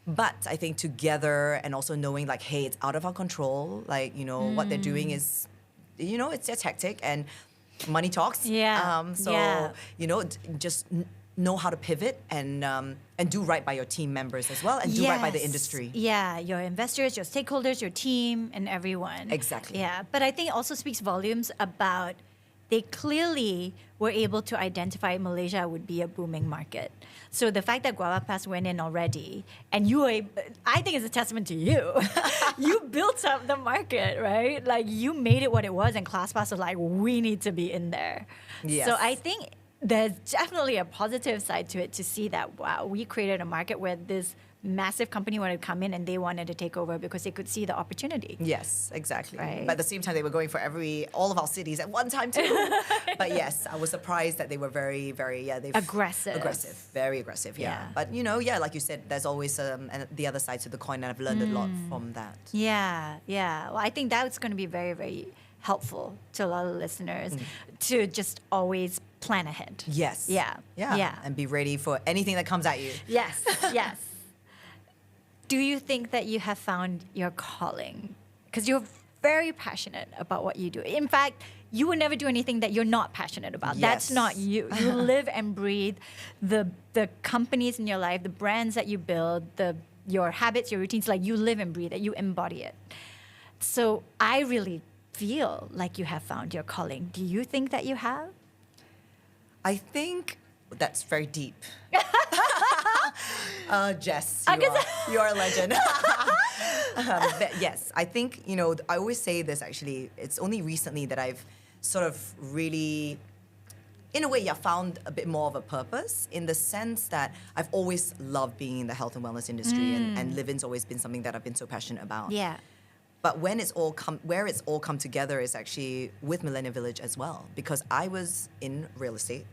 But I think together and also knowing like, hey, it's out of our control. Like, what they're doing is, it's their tactic and money talks. Yeah. Yeah. Just know how to pivot and do right by your team members as well and do right by the Yes. industry. Yeah, your investors, your stakeholders, your team, and everyone. Exactly. Yeah, but I think it also speaks volumes about they clearly were able to identify Malaysia would be a booming market. So the fact that Guava Pass went in already, and I think it's a testament to you. You built up the market, right? Like you made it what it was, and ClassPass was like, we need to be in there. Yes. So I think there's definitely a positive side to it to see that, wow, we created a market where this massive company wanted to come in and they wanted to take over because they could see the opportunity. Yes, exactly. Right. But at the same time, they were going for all of our cities at one time too. But yes, I was surprised that they were very, very, they've Aggressive. very aggressive. Yeah. But like you said, there's always the other side to the coin, and I've learned a lot from that. Yeah. Well, I think that's going to be very, very helpful to a lot of listeners to just always plan ahead. Yes. Yeah. And be ready for anything that comes at you. Yes. Do you think that you have found your calling? Because you're very passionate about what you do. In fact, you would never do anything that you're not passionate about. Yes. That's not you. You live and breathe the companies in your life, the brands that you build, your habits, your routines. Like, you live and breathe it. You embody it. So I really feel like you have found your calling. Do you think that you have? I think that's very deep. Jess, you are a legend. But yes, I think, I always say this actually, it's only recently that I've sort of really, in a way, found a bit more of a purpose, in the sense that I've always loved being in the health and wellness industry, and living's always been something that I've been so passionate about. Yeah. But where it's all come together is actually with Millennium Village as well, because I was in real estate.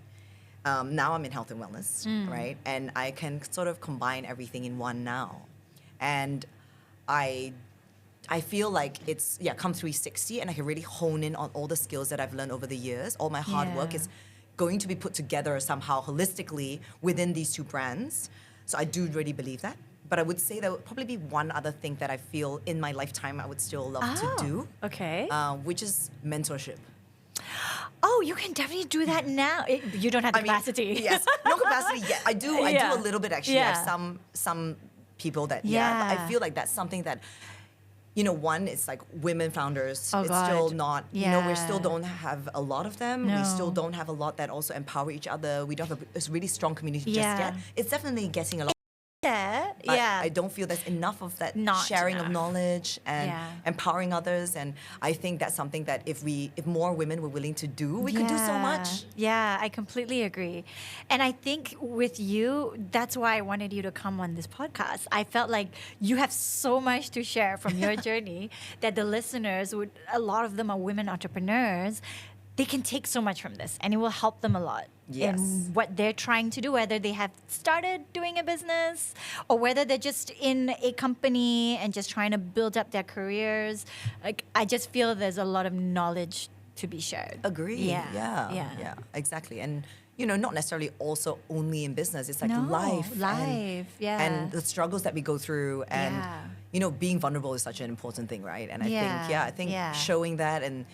Now I'm in health and wellness, right? And I can sort of combine everything in one now. And I feel like it's, come 360, and I can really hone in on all the skills that I've learned over the years. All my hard work is going to be put together somehow holistically within these two brands. So I do really believe that. But I would say there would probably be one other thing that I feel in my lifetime I would still love to do. Okay. Which is mentorship. Oh, you can definitely do that now. You don't have the capacity. Yes, no capacity yet. I do a little bit actually. Yeah. I have some people that, but I feel like that's something that, one, it's like women founders. Oh, it's God. still not, we Yeah. still don't have a lot of them. No. We still don't have a lot that also empower each other. We don't have a really strong community just Yeah. yet. It's definitely getting a lot. But I don't feel there's enough of that sharing of knowledge and empowering others. And I think that's something that if more women were willing to do, we could do so much. Yeah, I completely agree. And I think with you, that's why I wanted you to come on this podcast. I felt like you have so much to share from your journey that the listeners a lot of them are women entrepreneurs. They can take so much from this, and it will help them a lot in what they're trying to do, whether they have started doing a business or whether they're just in a company and just trying to build up their careers. Like, I just feel there's a lot of knowledge to be shared. Agree. Yeah, exactly. And not necessarily also only in business. It's like life, and the struggles that we go through, and being vulnerable is such an important thing, right? And I think showing that, and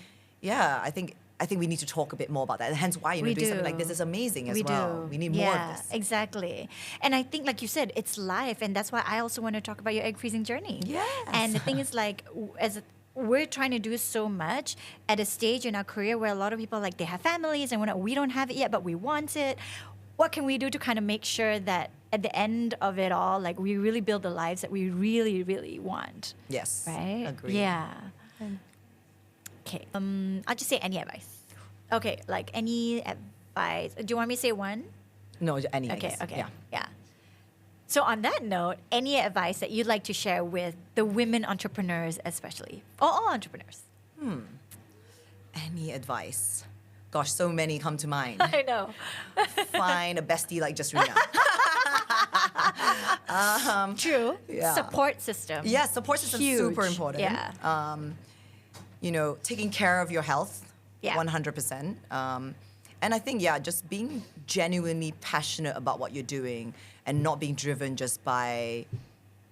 I think we need to talk a bit more about that. And hence why, doing something like this is amazing as well. We need more of this. Exactly. And I think, like you said, it's life. And that's why I also want to talk about your egg freezing journey. Yes. And the thing is, like, we're trying to do so much at a stage in our career where a lot of people, like, they have families and we don't have it yet, but we want it. What can we do to kind of make sure that at the end of it all, like, we really build the lives that we really, really want? Yes. Right? Agree. Yeah. Okay. I'll just say any advice. Okay, like any advice. Do you want me to say one? No, any. Okay. Yeah. So on that note, any advice that you'd like to share with the women entrepreneurs, especially, or all entrepreneurs? Any advice? Gosh, so many come to mind. I know. Find a bestie like Jesrina. True. Yeah. Support system. Yeah, support system is super important. Yeah. Taking care of your health. Yeah. 100%. And I think, just being genuinely passionate about what you're doing and not being driven just by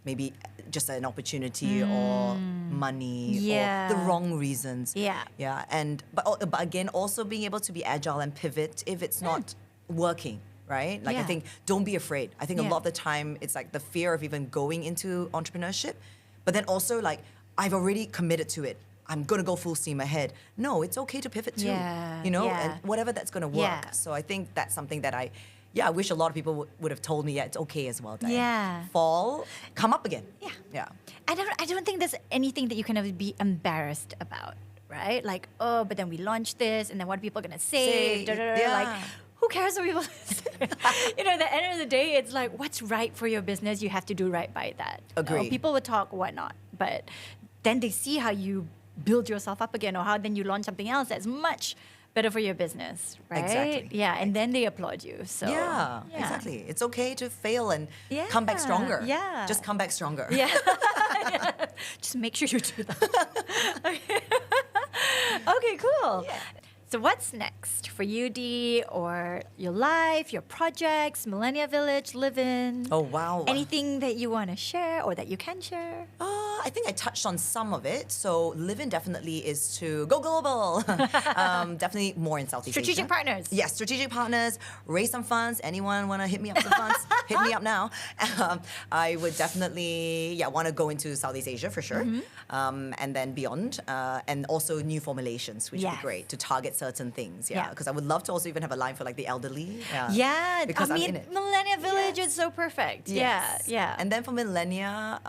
maybe just an opportunity or money or the wrong reasons. Yeah. Yeah. But again, also being able to be agile and pivot if it's not working. Right? Like, I think, don't be afraid. I think a lot of the time it's like the fear of even going into entrepreneurship, but then also like, I've already committed to it. I'm going to go full steam ahead. No, it's okay to pivot too, and whatever that's going to work. Yeah. So I think that's something that I wish a lot of people would have told me, it's okay as well, Diane. Yeah. Fall, come up again. Yeah. I don't think there's anything that you can ever be embarrassed about, right? Like, but then we launched this, and then what are people going to say? Yeah. Like, who cares what people say? At the end of the day, it's like, what's right for your business, you have to do right by that. Agree. People will talk, whatnot, but then they see how you build yourself up again, or how then you launch something else that's much better for your business, right? Exactly. Yeah, and then they applaud you. So Yeah, exactly. It's okay to fail and come back stronger. Yeah. Just come back stronger. Yeah. Just make sure you do that. Okay, cool. Yeah. So what's next for you, Dee, or your life, your projects, Millennia Village, Live-In? Oh, wow. Anything that you want to share or that you can share? I think I touched on some of it. So Live-In definitely is to go global. Definitely more in Southeast Asia. Strategic partners. Yes, strategic partners. Raise some funds. Anyone want to hit me up some funds? Hit me up now. I would definitely, want to go into Southeast Asia for sure. And then beyond. And also new formulations, which would be Yes. great to target certain things. Yeah. Because I would love to also even have a line for like the elderly. Yeah, Because I I'm mean, in it. Millennia Village is so perfect. Yes. Yeah. And then for Millennia,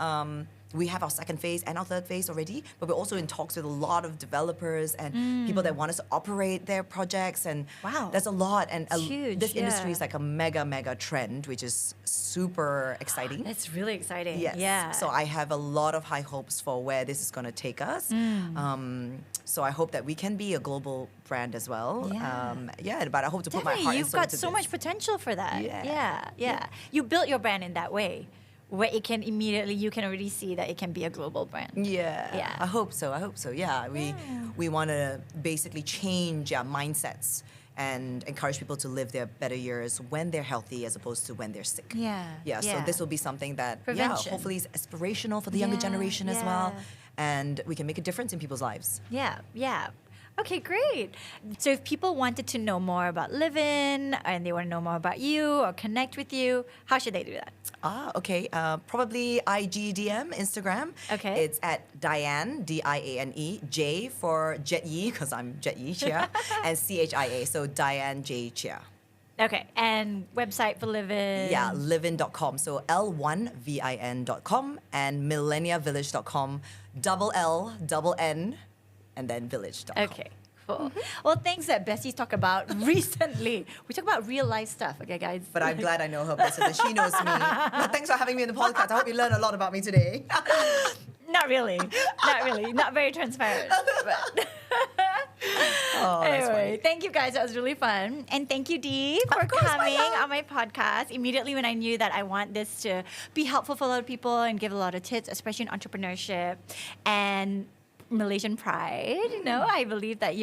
we have our second phase and our third phase already, but we're also in talks with a lot of developers and people that want us to operate their projects. And Wow. there's a lot. And It's huge, this industry yeah. is like a mega trend, which is super exciting. That's really exciting. Yes. Yeah. So I have a lot of high hopes for where this is going to take us. So I hope that we can be a global brand as well. Yeah. But I hope to put my Definitely, heart and you've soul got into so this. much potential for that. Yeah. Yeah. You built your brand in that way, where it can immediately, you can already see that it can be a global brand. Yeah. I hope so. Yeah. We want to basically change mindsets and encourage people to live their better years when they're healthy as opposed to when they're sick. Yeah. So this will be something that Prevention. hopefully is aspirational for the younger generation as well. And we can make a difference in people's lives. Yeah. Okay, great. So if people wanted to know more about Live-In and they want to know more about you or connect with you, how should they do that? Okay. Probably IGDM, Instagram. Okay. It's at Diane, Diane, J for Jet Yi, because I'm Jet Yi Chia, and CHIA, so Diane J Chia. Okay, and website for Live-In? Yeah, livin.com. So L1VIN.com and millenniavillage.com, LLN, and then village.com. Okay, cool. Well, things that Bessie's talked about recently. We talk about real life stuff, okay, guys? But I'm glad I know her better than she knows me. But thanks for having me on the podcast. I hope you learned a lot about me today. Not really. Not very transparent. But Oh, that's anyway, funny. thank you guys. That was really fun. And thank you, Dee, for course, my coming love. on my podcast. Immediately when I knew that I want this to be helpful for a lot of people and give a lot of tips, especially in entrepreneurship and Malaysian pride. I believe that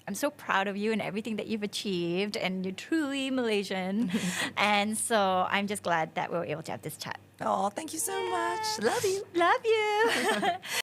I'm so proud of you and everything that you've achieved, and you're truly Malaysian. And so I'm just glad that we were able to have this chat. Oh, thank you so much. Love you. Love you.